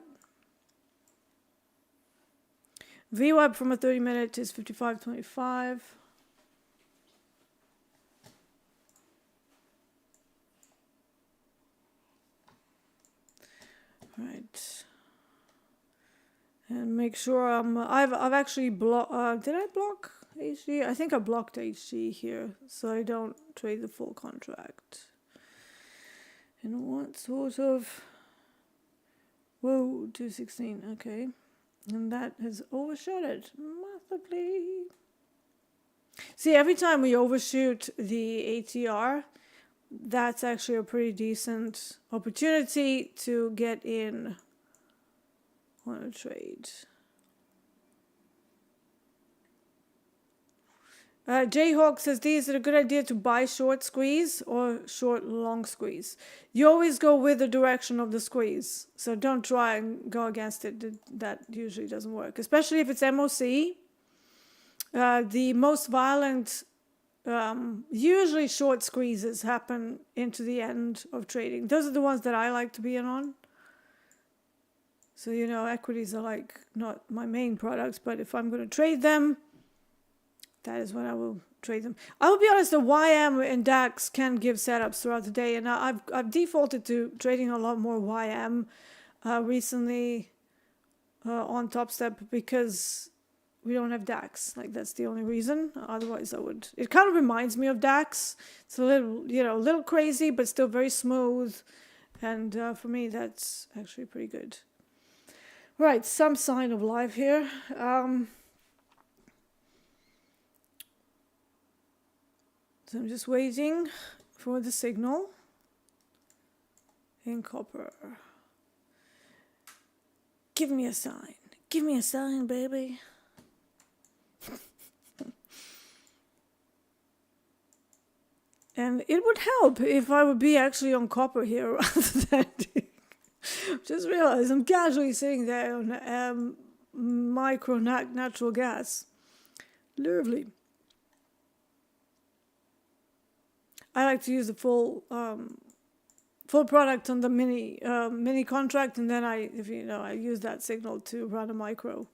A: VWAP from a 30-minute is 55.25. Right. And make sure I've actually blocked. Did I block HG? I think I blocked HG here, so I don't trade the full contract. And what sort of? Whoa, 216. Okay, and that has overshot it massively. See, every time we overshoot the ATR, that's actually a pretty decent opportunity to get in on a trade. Jayhawk says, D, is it a good idea to buy short squeeze or short long squeeze? You always go with the direction of the squeeze, so don't try and go against it. That usually doesn't work, especially if it's MOC. The most violent, usually short squeezes happen into the end of trading. Those are the ones that I like to be in on. So, equities are like not my main products, but if I'm going to trade them, that is when I will trade them. I will be honest, the YM and DAX can give setups throughout the day, and I've defaulted to trading a lot more YM recently on Topstep because we don't have DAX. Like, that's the only reason. Otherwise, I would. It kind of reminds me of DAX. It's a little crazy, but still very smooth. And for me, that's actually pretty good. Right, some sign of life here. So I'm just waiting for the signal in copper. Give me a sign. Give me a sign, baby. And it would help if I would be actually on copper here rather than... Just realized I'm casually sitting there on micro natural gas. Lovely. I like to use the full product on the mini contract, and then I use that signal to run a micro,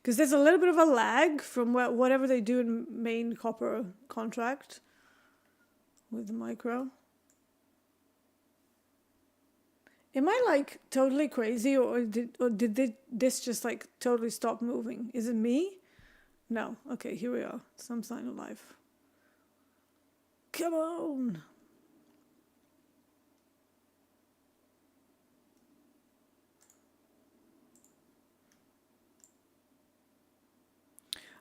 A: because there's a little bit of a lag from whatever they do in main copper contract with the micro. Am I like totally crazy, or did this just like totally stop moving? Is it me? No. Okay, here we are. Some sign of life. Come on.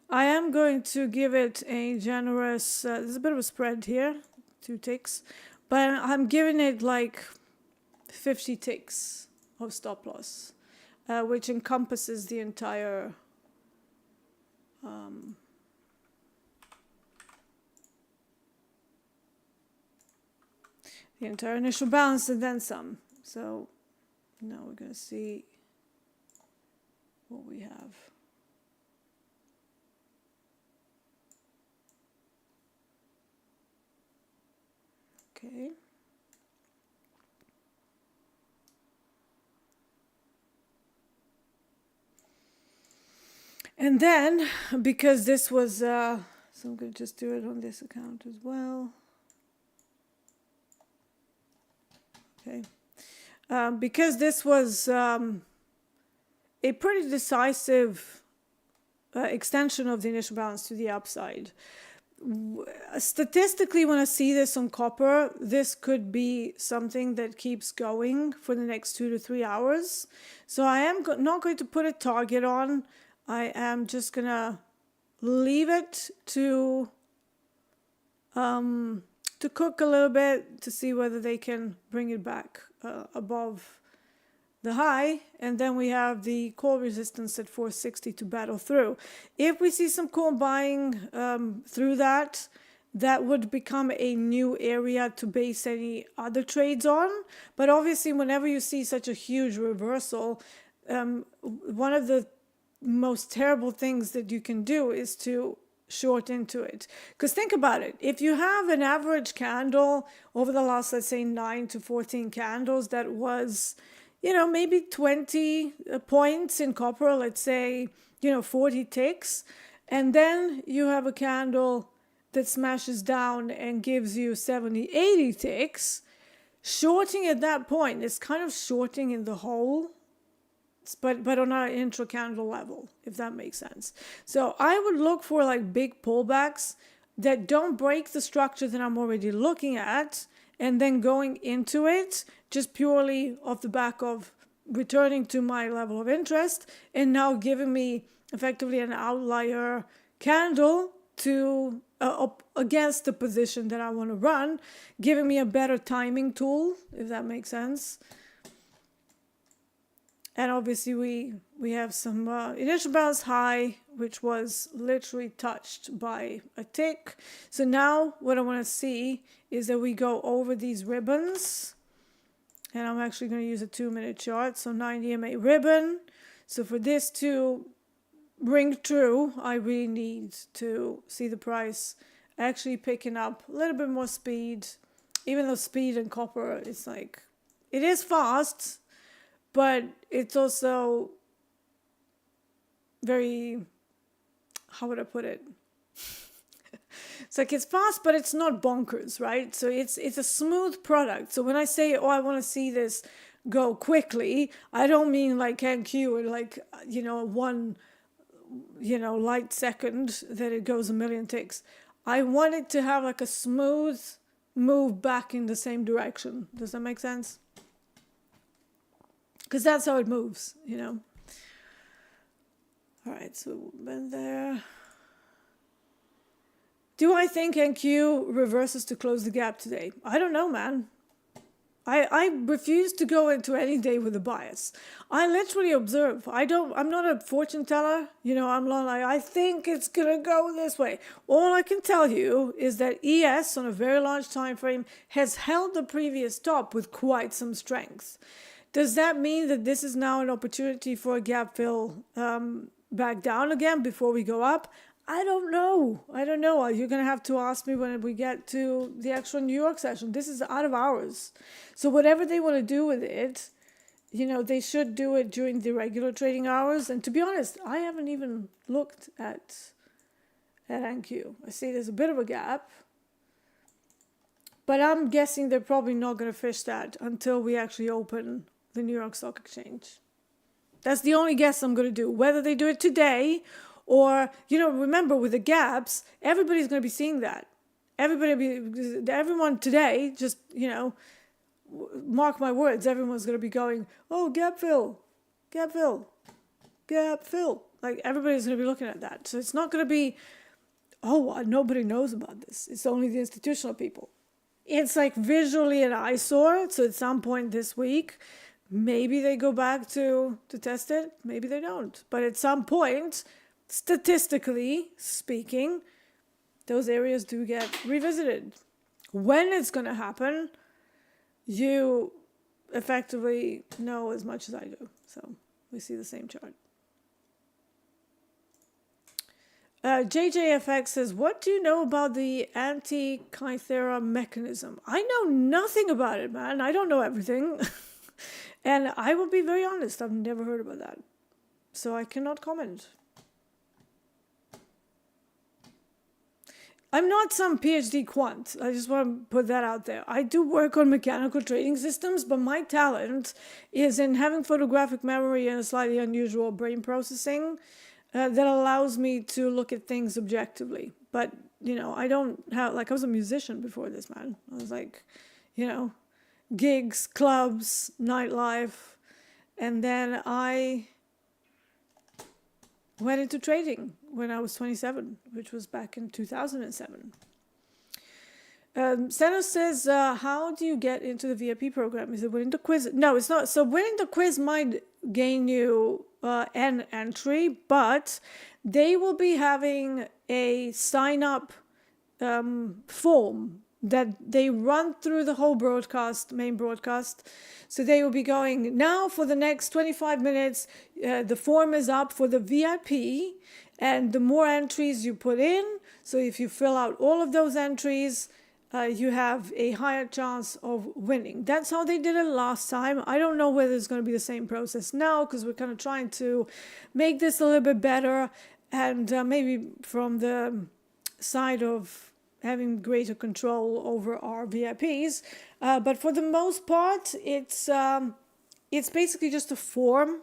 A: I am going to give it a generous, there's a bit of a spread here, 2 ticks, but I'm giving it like 50 ticks of stop loss. which encompasses the entire initial balance and then some. So now we're going to see what we have. Okay. And then, because this was, so I'm going to just do it on this account as well. Okay. Because this was a pretty decisive extension of the initial balance to the upside. Statistically, when I see this on copper, this could be something that keeps going for the next 2 to 3 hours. So I am not going to put a target on. I am just going to leave it to cook a little bit to see whether they can bring it back above the high, and then we have the call resistance at 460 to battle through. If we see some call buying through that, that would become a new area to base any other trades on. But obviously, whenever you see such a huge reversal, one of the most terrible things that you can do is to short into it. Because think about it, if you have an average candle over the last, let's say 9 to 14 candles that was, you know, maybe 20 points in copper, let's say, 40 ticks, and then you have a candle that smashes down and gives you 70, 80 ticks, shorting at that point is kind of shorting in the whole, but on an intra-candle level, if that makes sense. So I would look for like big pullbacks that don't break the structure that I'm already looking at, and then going into it just purely off the back of returning to my level of interest and now giving me effectively an outlier candle to up against the position that I want to run, giving me a better timing tool, if that makes sense. And obviously we have some initial balance high, which was literally touched by a tick. So now what I want to see is that we go over these ribbons. And I'm actually going to use a 2-minute chart. So 9 EMA ribbon. So for this to ring true, I really need to see the price actually picking up a little bit more speed. Even though speed in copper is like, it is fast, but it's also very, how would I put it? It's like it's fast, but it's not bonkers, right? So it's a smooth product. So when I say, oh, I want to see this go quickly, I don't mean like NQ or like, one, light second that it goes a million ticks. I want it to have like a smooth move back in the same direction. Does that make sense? Because that's how it moves, All right, so been there. Do I think NQ reverses to close the gap today? I don't know, man. I refuse to go into any day with a bias. I literally observe. I'm not a fortune teller. I'm not like, I think it's going to go this way. All I can tell you is that ES on a very large time frame has held the previous top with quite some strength. Does that mean that this is now an opportunity for a gap fill back down again before we go up? I don't know. You're going to have to ask me when we get to the actual New York session. This is out of hours. So whatever they want to do with it, they should do it during the regular trading hours. And to be honest, I haven't even looked at NQ. I see there's a bit of a gap. But I'm guessing they're probably not going to fish that until we actually open the New York Stock Exchange. That's the only guess I'm going to do. Whether they do it today or, remember with the gaps, everybody's going to be seeing that. Everyone today, just, mark my words, everyone's going to be going, oh, gap fill, gap fill, gap fill. Like everybody's going to be looking at that. So it's not going to be, oh, nobody knows about this. It's only the institutional people. It's like visually an eyesore. So at some point this week, Maybe they go back to test it. Maybe they don't. But at some point, statistically speaking, those areas do get revisited. When it's going to happen, you effectively know as much as I do. So we see the same chart. JJFX says, what do you know about the anti-Kythera mechanism? I know nothing about it, man. I don't know everything. And I will be very honest, I've never heard about that. So I cannot comment. I'm not some PhD quant. I just want to put that out there. I do work on mechanical trading systems, but my talent is in having photographic memory and a slightly unusual brain processing that allows me to look at things objectively. But, you know, I don't have, like, I was a musician before this, man. I was like, you know, gigs, clubs, nightlife. And then I went into trading when I was 27, which was back in 2007. Senos says, how do you get into the VIP program? Is it winning the quiz? No, it's not. So winning the quiz might gain you an entry, but they will be having a sign-up form that they run through the whole broadcast, main broadcast. So they will be going, now for the next 25 minutes, the form is up for the VIP, and the more entries you put in, so if you fill out all of those entries, you have a higher chance of winning. That's how they did it last time. I don't know whether it's going to be the same process now, because we're kind of trying to make this a little bit better, and maybe from the side of having greater control over our VIPs. But for the most part, it's basically just a form.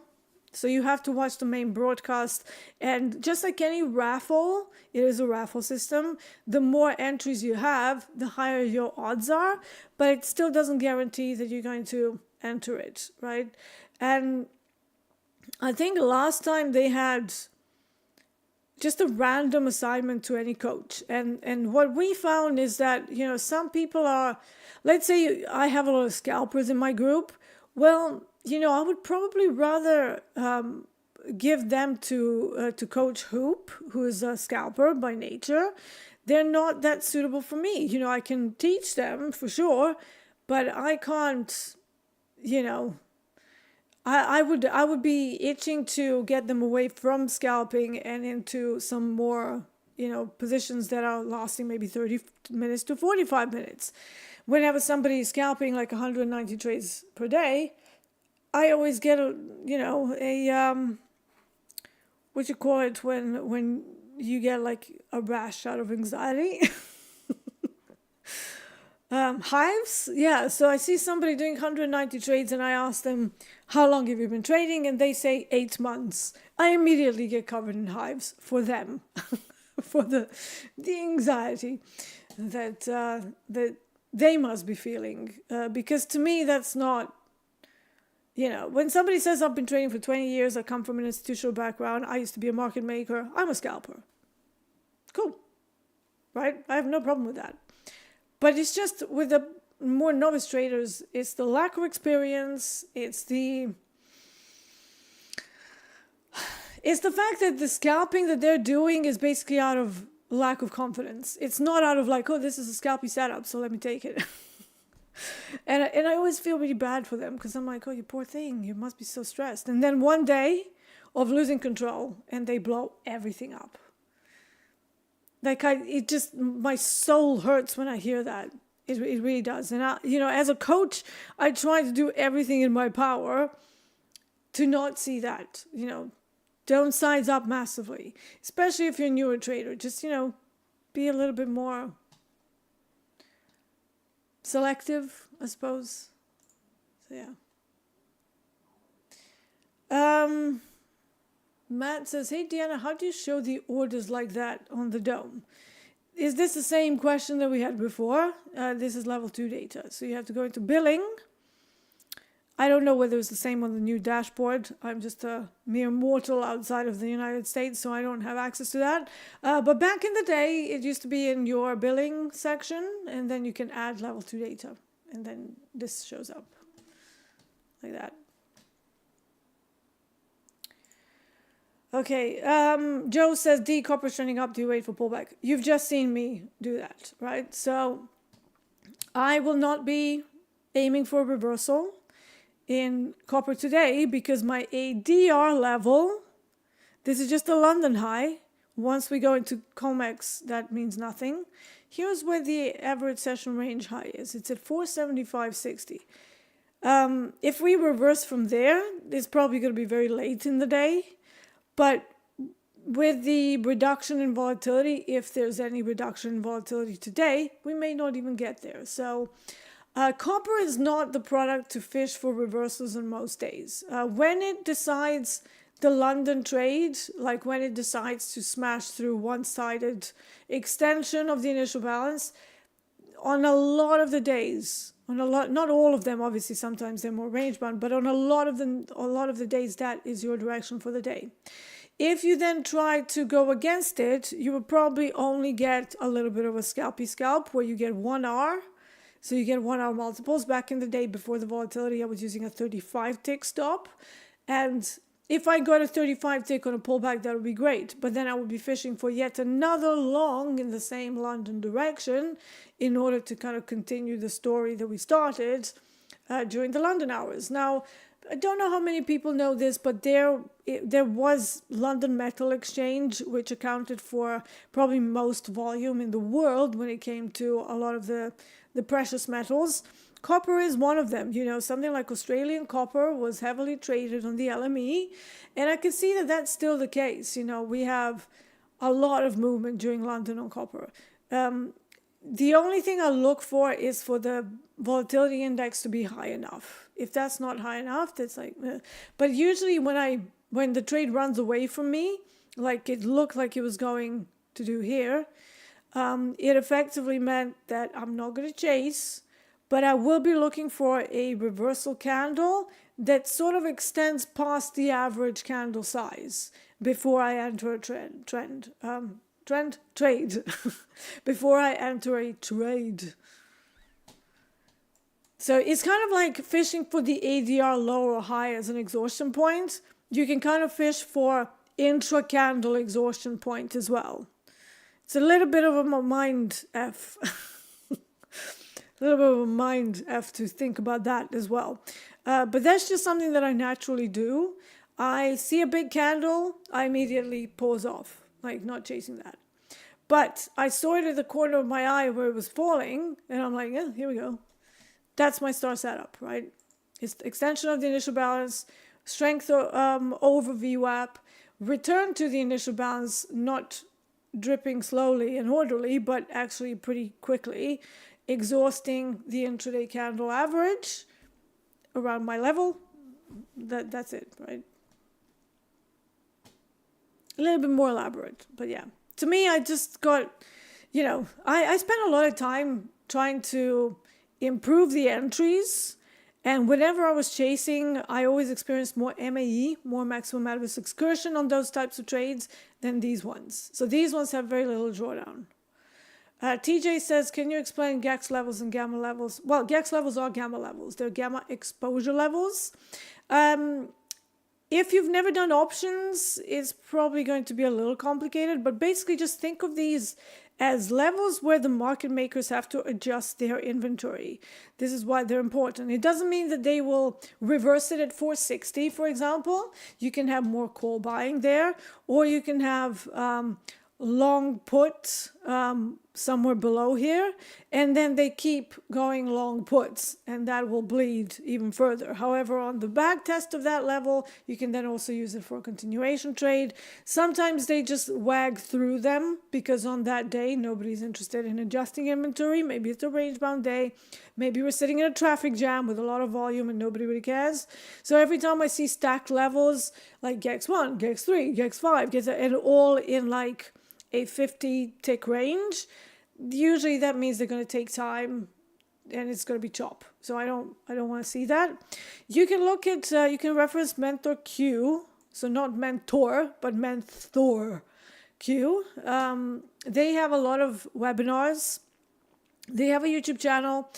A: So you have to watch the main broadcast. And just like any raffle, it is a raffle system. The more entries you have, the higher your odds are. But it still doesn't guarantee that you're going to enter it, right? And I think last time they had just a random assignment to any coach. And what we found is that, you know, some people are, let's say I have a lot of scalpers in my group. Well, you know, I would probably rather give them to Coach Hoop, who is a scalper by nature. They're not that suitable for me. You know, I can teach them for sure, but I can't, you know, I would be itching to get them away from scalping and into some more, you know, positions that are lasting maybe 30 minutes to 45 minutes. Whenever somebody is scalping like 190 trades per day, I always get a, you know, a what you call it when you get like a rash out of anxiety. Hives, yeah. So I see somebody doing 190 trades and I ask them, how long have you been trading? And they say 8 months. I immediately get covered in hives for them, for the anxiety that they must be feeling. Because to me, that's not, you know, when somebody says I've been trading for 20 years, I come from an institutional background, I used to be a market maker, I'm a scalper. Cool, right? I have no problem with that. But it's just with the more novice traders, it's the lack of experience, it's the fact that the scalping that they're doing is basically out of lack of confidence. It's not out of like, oh, this is a scalpy setup, so let me take it. and I always feel really bad for them because I'm like, oh, you poor thing, you must be so stressed. And then one day of losing control and they blow everything up. Like my soul hurts when I hear that. It really does. And you know, as a coach, I try to do everything in my power to not see that. You know, don't size up massively, especially if you're a newer trader. Just, you know, be a little bit more selective, I suppose. So yeah. Matt says, hey, Deeyana, how do you show the orders like that on the dome? Is this the same question that we had before? This is level 2 data. So you have to go into billing. I don't know whether it's the same on the new dashboard. I'm just a mere mortal outside of the United States, so I don't have access to that. But back in the day, it used to be in your billing section, and then you can add level 2 data. And then this shows up like that. Okay, Joe says D copper's trending up. Do you wait for pullback? You've just seen me do that, right? So I will not be aiming for a reversal in copper today because my ADR level, this is just a London high. Once we go into COMEX, that means nothing. Here's where the average session range high is. It's at 475.60. If we reverse from there, it's probably going to be very late in the day. But with the reduction in volatility, if there's any reduction in volatility today, we may not even get there. So copper is not the product to fish for reversals on most days. When it decides the London trade, like when it decides to smash through one-sided extension of the initial balance, on a lot of the days, not all of them, obviously, sometimes they're more range bound, but on a lot of the days, that is your direction for the day. If you then try to go against it, you will probably only get a little bit of a scalpy scalp where you get 1R. So you get 1 hour multiples. Back in the day before the volatility, I was using a 35 tick stop. And if I got a 35 tick on a pullback, that would be great. But then I would be fishing for yet another long in the same London direction in order to kind of continue the story that we started during the London hours. Now, I don't know how many people know this, but there was London Metal Exchange, which accounted for probably most volume in the world when it came to a lot of the precious metals. Copper is one of them. You know, something like Australian copper was heavily traded on the LME, and I can see that that's still the case. You know, we have a lot of movement during London on copper. The only thing I look for is for the volatility index to be high enough. If that's not high enough, that's like, but usually when the trade runs away from me, like it looked like it was going to do here, it effectively meant that I'm not going to chase, but I will be looking for a reversal candle that sort of extends past the average candle size before I enter a trade. Before I enter a trade. So it's kind of like fishing for the ADR low or high as an exhaustion point. You can kind of fish for intra-candle exhaustion point as well. It's a little bit of a mind F. A little bit of a mind F to think about that as well. But that's just something that I naturally do. I see a big candle, I immediately pause off, like not chasing that. But I saw it at the corner of my eye where it was falling, and I'm like, yeah, here we go. That's my star setup, right? It's the extension of the initial balance, strength over VWAP, return to the initial balance, not dripping slowly and orderly, but actually pretty quickly, exhausting the intraday candle average around my level. That's it, right? A little bit more elaborate, but yeah. To me, I just got, you know, I spent a lot of time trying to improve the entries. And whenever I was chasing, I always experienced more MAE, more maximum adverse excursion on those types of trades than these ones. So these ones have very little drawdown. TJ says, can you explain GEX levels and gamma levels? Well, GEX levels are gamma levels. They're gamma exposure levels. If you've never done options, it's probably going to be a little complicated, but basically just think of these as levels where the market makers have to adjust their inventory. This is why they're important. It doesn't mean that they will reverse it at 460, for example. You can have more call buying there, or you can have long put somewhere below here, and then they keep going long puts, and that will bleed even further. However, on the back test of that level, you can then also use it for a continuation trade. Sometimes they just wag through them because on that day, nobody's interested in adjusting inventory. Maybe it's a range-bound day. Maybe we're sitting in a traffic jam with a lot of volume and nobody really cares. So every time I see stacked levels like GEX1, GEX3, GEX5, and all in like a 50 tick range, usually that means they're going to take time and it's going to be chop. So I don't want to see that. You can look at, you can reference Mentor Q. So not Mentor, but Mentor Q. They have a lot of webinars. They have a YouTube channel.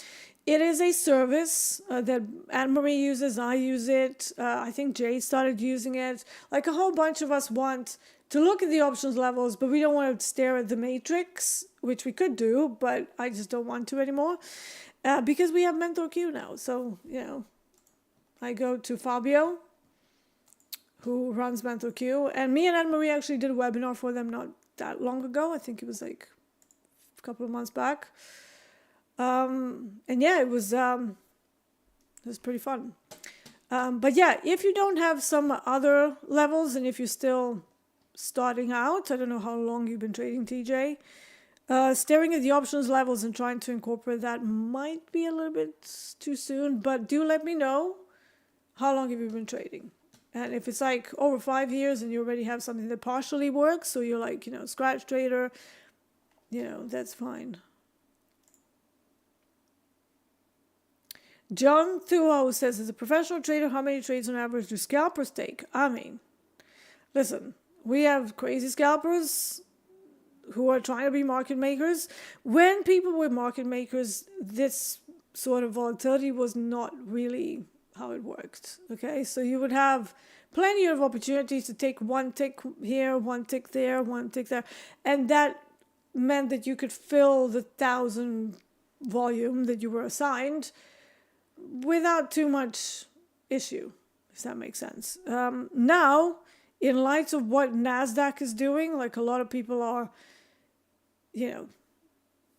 A: It is a service that Anne-Marie uses. I use it. I think Jay started using it. Like a whole bunch of us want to look at the options levels, but we don't want to stare at the matrix, which we could do, but I just don't want to anymore because we have Mentor Q now. So, I go to Fabio, who runs Mentor Q, and me and Anne-Marie actually did a webinar for them not that long ago. I think it was like a couple of months back. And yeah, it was pretty fun. But yeah, if you don't have some other levels and if you're still starting out, I don't know how long you've been trading, TJ, staring at the options levels and trying to incorporate that might be a little bit too soon, but do let me know how long have you been trading. And if it's like over 5 years and you already have something that partially works, so you're like, scratch trader, that's fine. John Thuo says, as a professional trader, how many trades on average do scalpers take? I mean, listen, we have crazy scalpers who are trying to be market makers. When people were market makers, this sort of volatility was not really how it worked. Okay, so you would have plenty of opportunities to take one tick here, one tick there, one tick there, and that meant that you could fill the 1,000 volume that you were assigned without too much issue, if that makes sense. Now, in light of what NASDAQ is doing, like a lot of people are,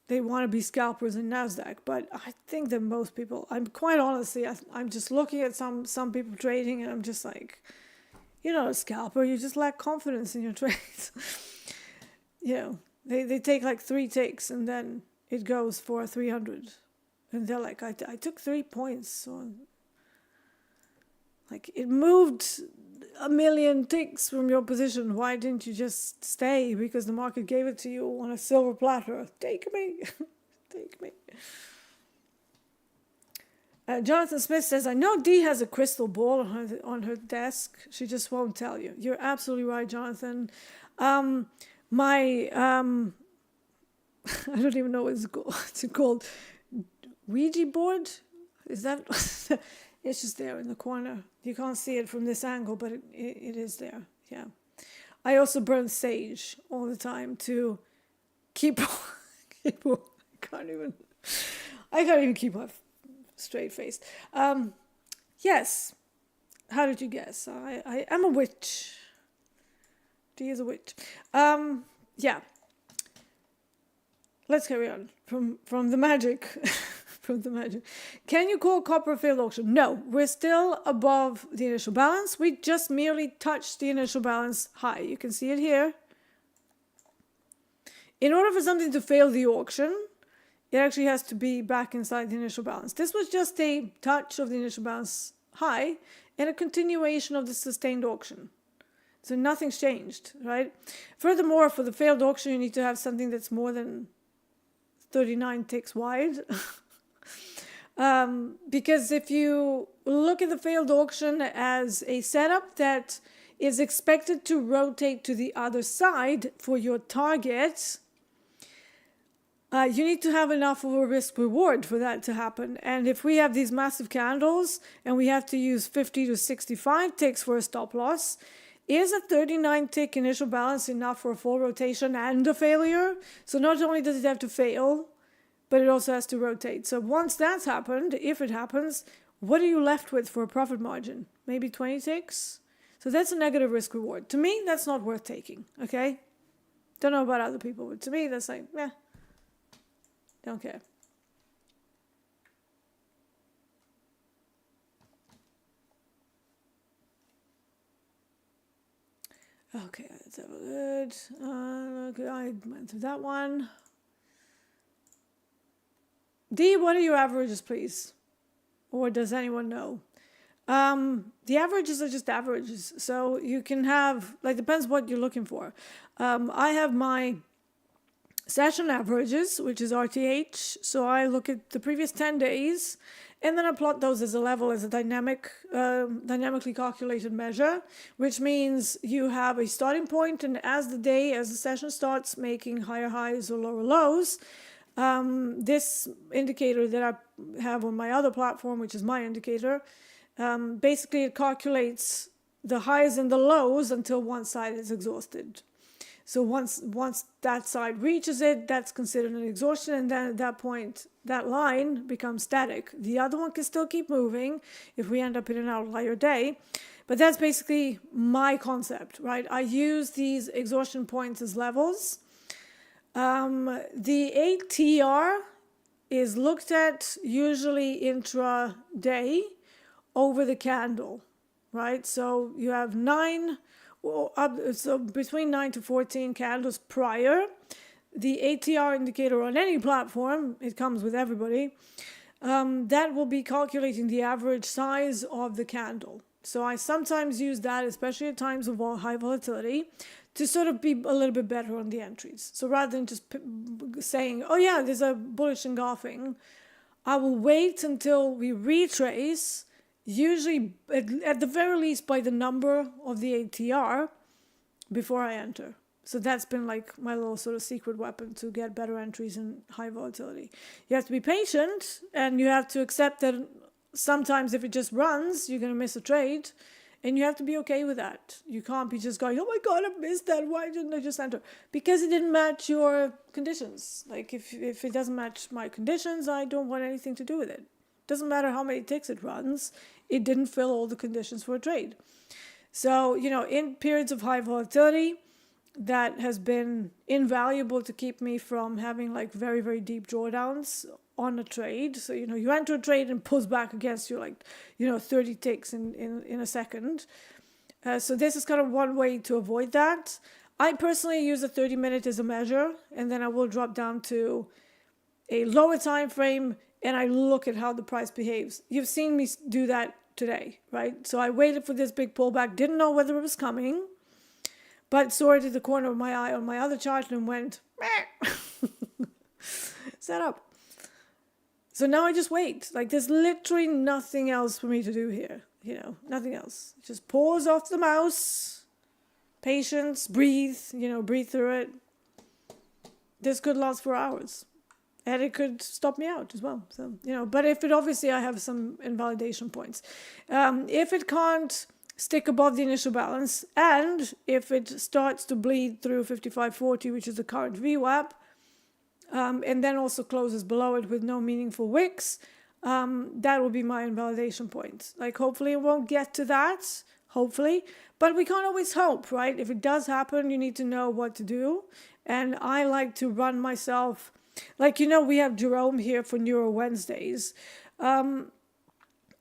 A: they want to be scalpers in NASDAQ, but I think that most people, I'm quite honestly, I'm just looking at some people trading and I'm just like, you're not a scalper, you just lack confidence in your trades. They take like 3 ticks and then it goes for 300. And they're like, I took 3 points on, like, it moved 1 million ticks from your position. Why didn't you just stay? Because the market gave it to you on a silver platter. Take me. Take me. Jonathan Smith says, I know Dee has a crystal ball on her desk. She just won't tell you. You're absolutely right, Jonathan. I don't even know what it's called. Ouija board? Is that? It's just there in the corner. You can't see it from this angle, but it is there. Yeah. I also burn sage all the time to keep. I can't even keep my straight face. Yes. How did you guess? I am a witch. Dee is a witch. Yeah. Let's carry on from the magic. From the magic. Can you call copper a failed auction? No, we're still above the initial balance. We just merely touched the initial balance high. You can see it here. In order for something to fail the auction, it actually has to be back inside the initial balance. This was just a touch of the initial balance high and a continuation of the sustained auction. So nothing's changed, right? Furthermore, for the failed auction, you need to have something that's more than 39 ticks wide. Because if you look at the failed auction as a setup that is expected to rotate to the other side for your target, you need to have enough of a risk reward for that to happen. And if we have these massive candles and we have to use 50 to 65 ticks for a stop loss, is a 39 tick initial balance enough for a full rotation and a failure? So not only does it have to fail, but it also has to rotate. So once that's happened, if it happens, what are you left with for a profit margin? Maybe 20 ticks? So that's a negative risk reward. To me, that's not worth taking, okay? Don't know about other people, but to me, that's like, don't care. Okay, let's have a look. Okay, I went through that one. Dee, what are your averages, please? Or does anyone know? The averages are just averages. So you can have, like, depends what you're looking for. I have my session averages, which is RTH. So I look at the previous 10 days, and then I plot those as a level, as a dynamically calculated measure, which means you have a starting point, and as the session starts making higher highs or lower lows, This indicator that I have on my other platform, which is my indicator, basically it calculates the highs and the lows until one side is exhausted. So once that side reaches it, that's considered an exhaustion, and then at that point, that line becomes static. The other one can still keep moving if we end up in an outlier day, but that's basically my concept, right? I use these exhaustion points as levels. The ATR is looked at usually intraday over the candle, right? So you have so between 9 to 14 candles prior. The ATR indicator on any platform, it comes with everybody, that will be calculating the average size of the candle. So I sometimes use that, especially at times of high volatility, to sort of be a little bit better on the entries. So rather than just saying, oh yeah, there's a bullish engulfing, I will wait until we retrace, usually at the very least by the number of the ATR, before I enter. So that's been like my little sort of secret weapon to get better entries in high volatility. You have to be patient, and you have to accept that sometimes if it just runs, you're going to miss a trade, and you have to be okay with that. You can't be just going, oh my God, I missed that. Why didn't I just enter? Because it didn't match your conditions. Like if it doesn't match my conditions, I don't want anything to do with it. Doesn't matter how many ticks it runs. It didn't fill all the conditions for a trade. So, in periods of high volatility, that has been invaluable to keep me from having like very, very deep drawdowns on a trade. So, you enter a trade and pulls back against you like, 30 ticks in a second. So this is kind of one way to avoid that. I personally use a 30-minute as a measure, and then I will drop down to a lower time frame, and I look at how the price behaves. You've seen me do that today, right? So I waited for this big pullback, didn't know whether it was coming, but saw it at the corner of my eye on my other chart and went, set up. So now I just wait. Like there's literally nothing else for me to do here, nothing else. Just pause off the mouse, patience, breathe, breathe through it. This could last for hours. And it could stop me out as well. So, but if it obviously I have some invalidation points. If it can't stick above the initial balance, and if it starts to bleed through 55.40, which is the current VWAP, and then also closes below it with no meaningful wicks, that will be my invalidation point. Like hopefully it won't get to that, hopefully. But we can't always hope, right? If it does happen, you need to know what to do. And I like to run myself. Like, we have Jerome here for Neuro Wednesdays.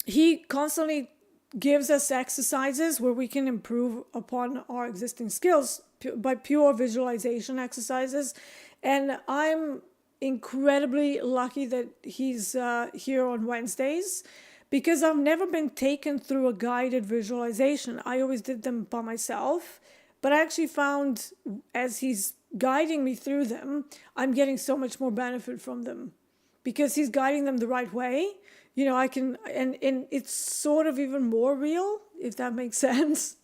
A: He constantly gives us exercises where we can improve upon our existing skills by pure visualization exercises. And I'm incredibly lucky that he's here on Wednesdays, because I've never been taken through a guided visualization. I always did them by myself, but I actually found as he's guiding me through them, I'm getting so much more benefit from them because he's guiding them the right way. I can, and it's sort of even more real, if that makes sense.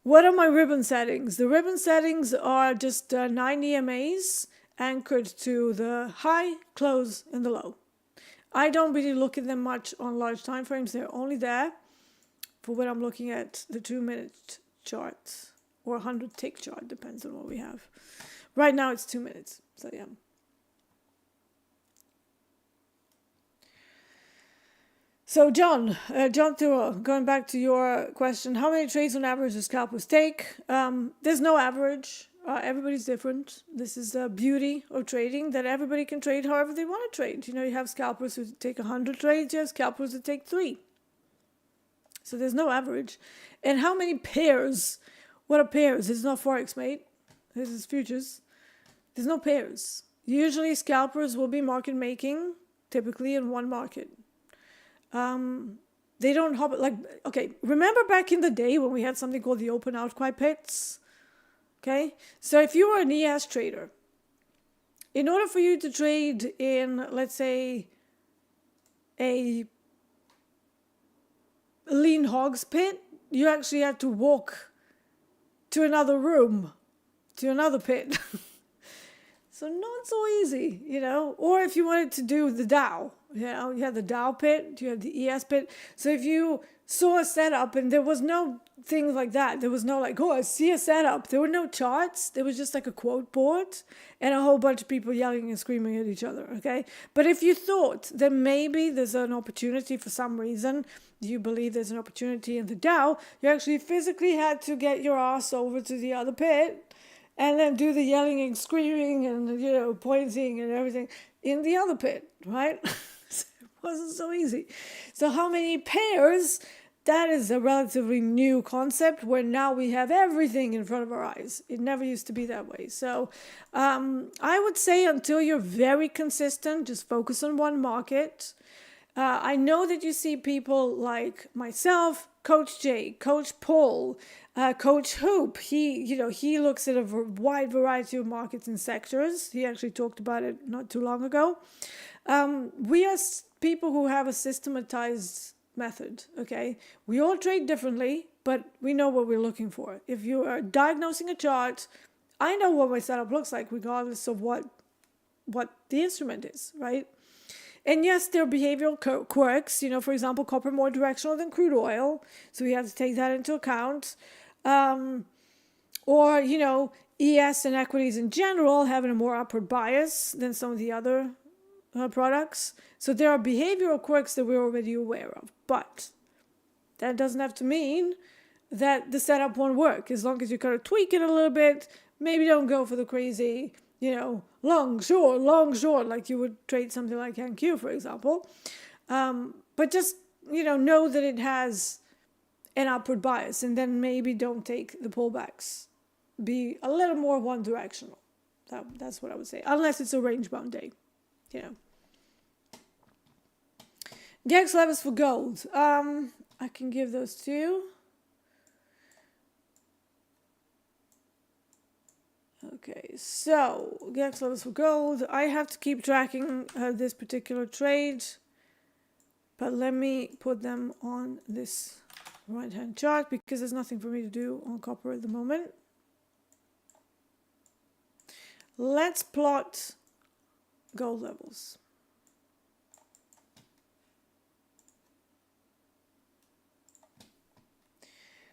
A: What are my ribbon settings? The ribbon settings are just 9 EMAs anchored to the high, close, and the low. I don't really look at them much on large time frames. They're only there for when I'm looking at the 2-minute charts. Or 100-tick chart, depends on what we have. Right now it's 2 minutes, so yeah. So John Turo, going back to your question, how many trades on average does scalpers take? There's no average. Everybody's different. This is the beauty of trading, that everybody can trade however they want to trade. You have scalpers who take 100 trades, you have scalpers who take 3. So there's no average. And how many pairs? What are pairs? It's not Forex, mate. This is futures. There's no pairs. Usually scalpers will be market making, typically in one market. They don't hop, remember back in the day when we had something called the open outcry pits? Okay? So if you were an ES trader, in order for you to trade in, let's say, a lean hogs pit, you actually had to walk to another room, to another pit. So not not so easy, you know. Or if you wanted to do the Dow, you know, you had the Dow pit, you had the ES pit. So if you saw a setup and there was no things like that, there was no like, oh, I see a setup. There were no charts. There was just like a quote board and a whole bunch of people yelling and screaming at each other, okay? But if you thought that maybe there's an opportunity for some reason, you believe there's an opportunity in the Dow, you actually physically had to get your ass over to the other pit and then do the yelling and screaming and, you know, pointing and everything in the other pit, right? It wasn't so easy. So how many pairs? That is a relatively new concept where now we have everything in front of our eyes. It never used to be that way. So I would say until you're very consistent, just focus on one market. I know that you see people like myself, Coach Jay, Coach Paul, Coach Hoop. He looks at a wide variety of markets and sectors. He actually talked about it not too long ago. We are people who have a systematized method, okay? We all trade differently, but we know what we're looking for. If you are diagnosing a chart, I know what my setup looks like regardless of what the instrument is, right? And yes, there are behavioral quirks. You know, for example, copper more directional than crude oil, so we have to take that into account. Or, you know, ES and equities in general having a more upward bias than some of the other products. So there are behavioral quirks that we're already aware of, but that doesn't have to mean that the setup won't work. As long as you kind of tweak it a little bit, maybe don't go for the crazy, you know, long, short, like you would trade something like NQ, for example. But just, you know that it has an upward bias, and then maybe don't take the pullbacks. Be a little more one directional. That's what I would say, unless it's a range bound day, you know. GEX levels for gold. I can give those to you. Okay, so GEX levels for gold. I have to keep tracking this particular trade, but let me put them on this right-hand chart because there's nothing for me to do on copper at the moment. Let's plot gold levels.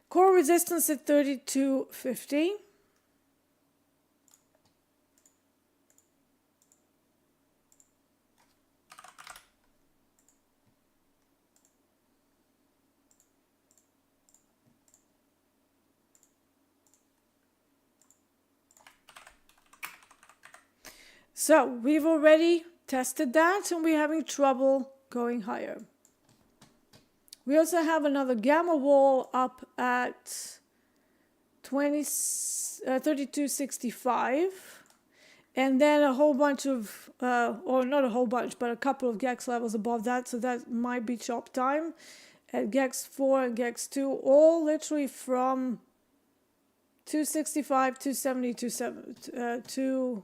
A: Core resistance at 32.50. So we've already tested that and we're having trouble going higher. We also have another gamma wall up at 32.65, and then a whole bunch of, or not a whole bunch, but a couple of GEX levels above that, so that might be chop time at GEX 4 and GEX 2, all literally from 265, 270, 265,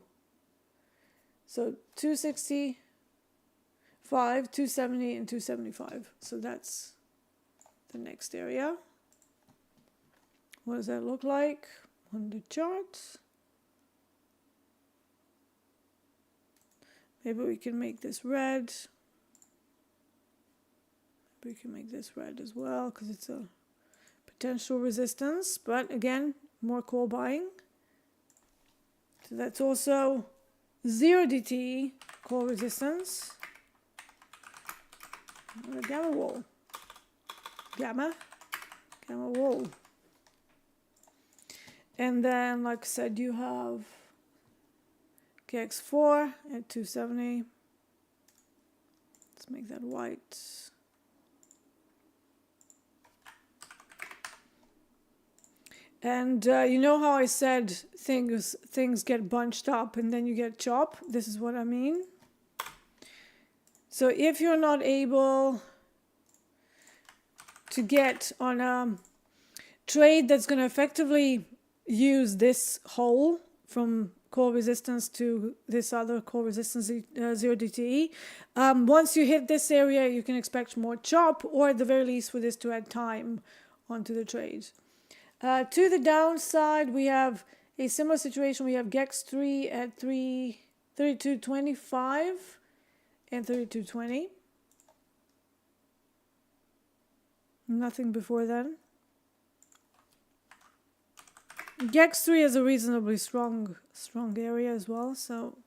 A: 270, and 275. So that's the next area. What does that look like on the chart? Maybe we can make this red. We can make this red as well because it's a potential resistance, but again, more call buying. So that's also 0 DT call resistance. And a gamma wall. Gamma wall. And then, like I said, you have GX4 at 270. Let's make that white. And you know how I said things get bunched up and then you get chop? This is what I mean. So if you're not able to get on a trade that's going to effectively use this hole from core resistance to this other core resistance 0 DTE, once you hit this area, you can expect more chop, or at the very least for this to add time onto the trade. To the downside, we have a similar situation. We have GEX3 at 335, 32.25 and 32.20. Nothing before then. GEX3 is a reasonably strong area as well, so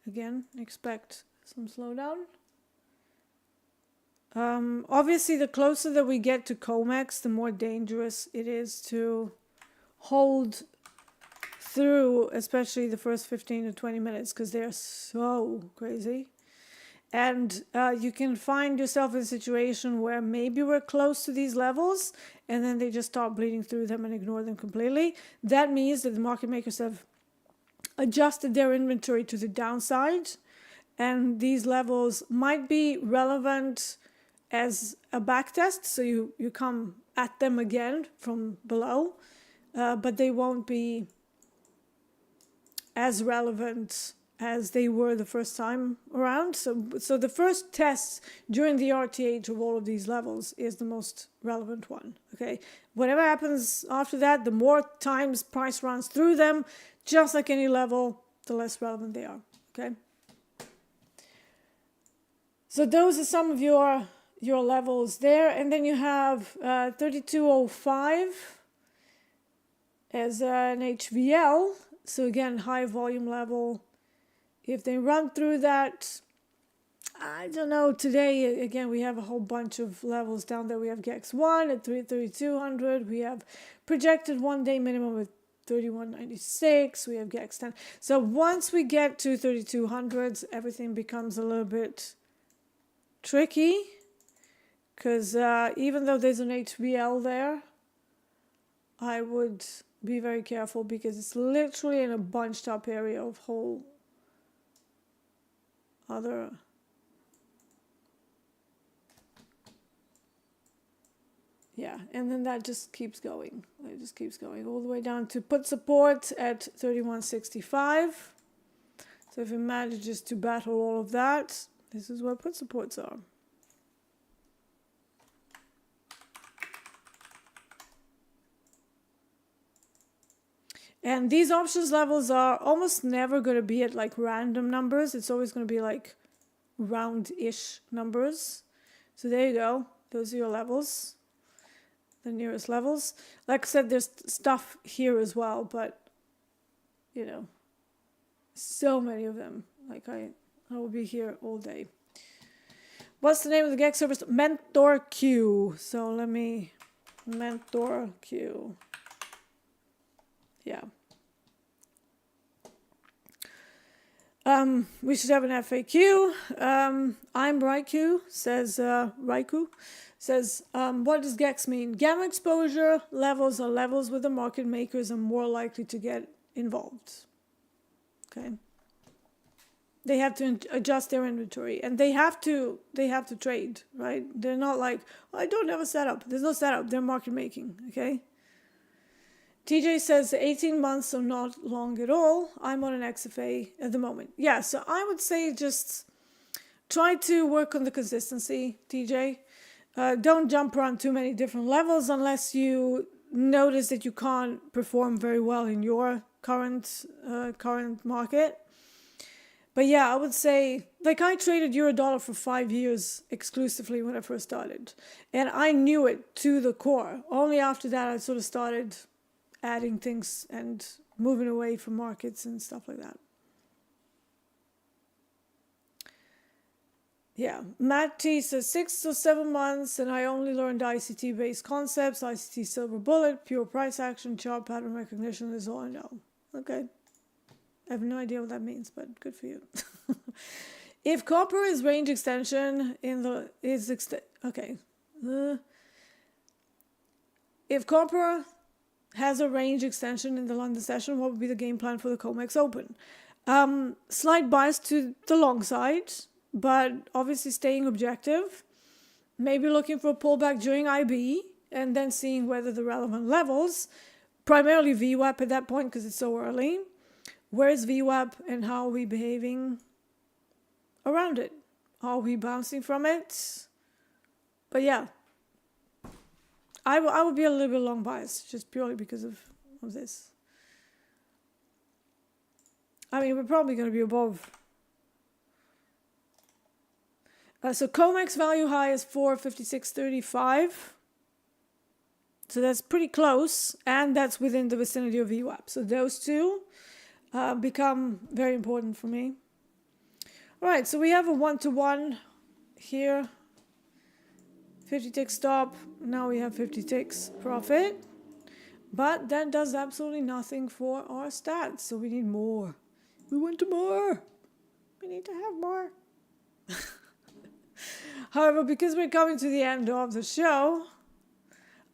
A: again, expect some slowdown. Obviously, the closer that we get to COMEX, the more dangerous it is to hold through, especially the first 15 to 20 minutes, because they're so crazy. And you can find yourself in a situation where maybe we're close to these levels and then they just start bleeding through them and ignore them completely. That means that the market makers have adjusted their inventory to the downside, and these levels might be relevant as a backtest, so you come at them again from below, but they won't be as relevant as they were the first time around. So the first test during the RTH of all of these levels is the most relevant one, okay? Whatever happens after that, the more times price runs through them, just like any level, the less relevant they are, okay? So those are some of your levels there. And then you have 3205 as an HVL. So again, high volume level. If they run through that, I don't know, today, again, we have a whole bunch of levels down there. We have GEX1 at 3200. We have projected one-day minimum at 3196. We have GEX10. So once we get to 3200s, everything becomes a little bit tricky, because even though there's an HVL there, I would be very careful, because it's literally in a bunched up area of whole other and then that just keeps going. It just keeps going all the way down to put support at 3165. So if it manages to battle all of that, this is where put supports are. And these options levels are almost never going to be at like random numbers. It's always going to be like round-ish numbers. So there you go. Those are your levels, the nearest levels. Like I said, there's stuff here as well, but, you know, so many of them. Like I will be here all day. What's the name of the GEX service? Mentor Q. So let me, Mentor Q. Yeah. We should have an FAQ. I'm Raiku, says what does GEX mean? Gamma exposure levels are levels where the market makers are more likely to get involved. Okay. They have to adjust their inventory, and they have to trade, right? They're not like, oh, I don't have a setup. There's no setup. They're market making, okay? TJ says 18 months or not long at all. I'm on an XFA at the moment. Yeah, so I would say just try to work on the consistency, TJ. Don't jump around too many different levels unless you notice that you can't perform very well in your current market. But yeah, I would say, like, I traded Euro-dollar for 5 years exclusively when I first started. And I knew it to the core. Only after that I sort of started adding things and moving away from markets and stuff like that. Yeah, Matt T says 6 or 7 months, and I only learned ICT-based concepts, ICT silver bullet, pure price action, chart pattern recognition is all I know. Okay. I have no idea what that means, but good for you. If copper is range extension if copper has a range extension in the London session, what would be the game plan for the COMEX Open? Slight bias to the long side, but obviously staying objective. Maybe looking for a pullback during IB, and then seeing whether the relevant levels, primarily VWAP at that point because it's so early. Where's VWAP and how are we behaving around it? Are we bouncing from it? But yeah, I would be a little bit long biased just purely because of this. I mean, we're probably going to be above. So COMEX value high is 456.35. So that's pretty close, and that's within the vicinity of VWAP. So those two become very important for me. All right, so we have a 1-to-1 here. 50 ticks stop. Now we have 50 ticks profit. But that does absolutely nothing for our stats. So we need more. We want more. We need to have more. However, because we're coming to the end of the show,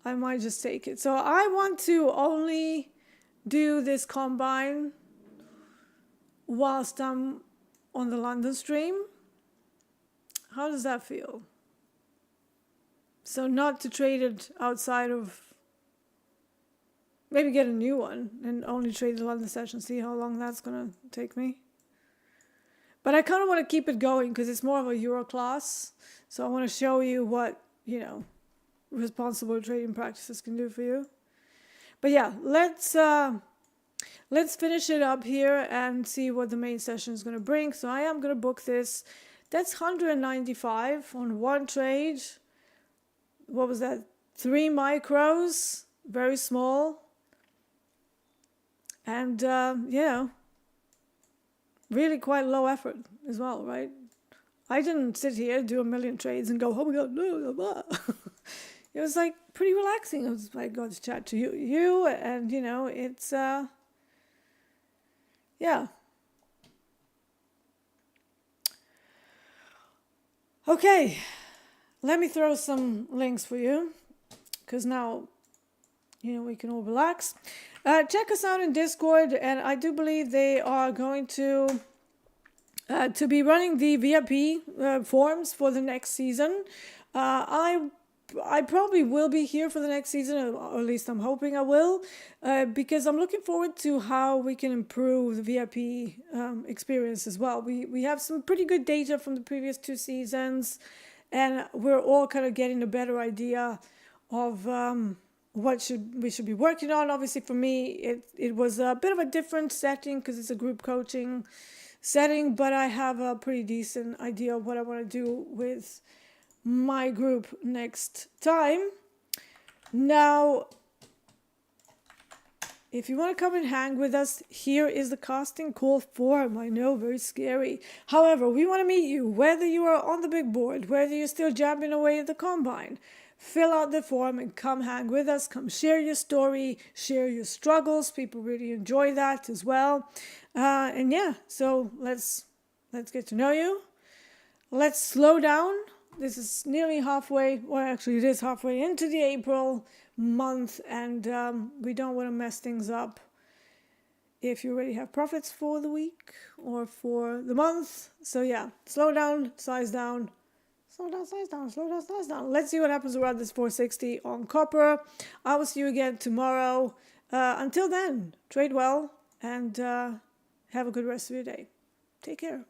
A: I might just take it. So I want to only do this combine whilst I'm on the London stream. How does that feel? So not to trade it outside of, maybe get a new one and only trade the London session, see how long that's going to take me. But I kind of want to keep it going because it's more of a Euro class. So I want to show you what, responsible trading practices can do for you. But yeah, let's finish it up here and see what the main session is going to bring. So I am going to book this. That's 195 on one trade. What was that? 3 micros, very small. And, really quite low effort as well, right? I didn't sit here, do a million trades and go, oh my God, no, blah. It was like pretty relaxing. I was like, got to chat to you and, it's, yeah. Okay, let me throw some links for you because now, we can all relax. Check us out in Discord, and I do believe they are going to be running the VIP forums for the next season. I probably will be here for the next season, or at least I'm hoping I will, because I'm looking forward to how we can improve the VIP experience as well. We have some pretty good data from the previous 2 seasons, and we're all kind of getting a better idea of what we should be working on. Obviously, for me, it was a bit of a different setting because it's a group coaching setting, but I have a pretty decent idea of what I want to do with my group next time. Now, if you want to come and hang with us, here is the casting call form. I know, very scary. However, we want to meet you, whether you are on the big board, whether you're still jabbing away at the combine. Fill out the form and come hang with us. Come share your story, share your struggles. People really enjoy that as well. And yeah, so let's get to know you. Let's slow down. This is nearly halfway, well, actually it is halfway into the April month, and we don't want to mess things up if you already have profits for the week or for the month. So yeah, slow down, size down. Slow down, size down, slow down, size down. Let's see what happens around this 460 on copper. I will see you again tomorrow. Until then, trade well and have a good rest of your day. Take care.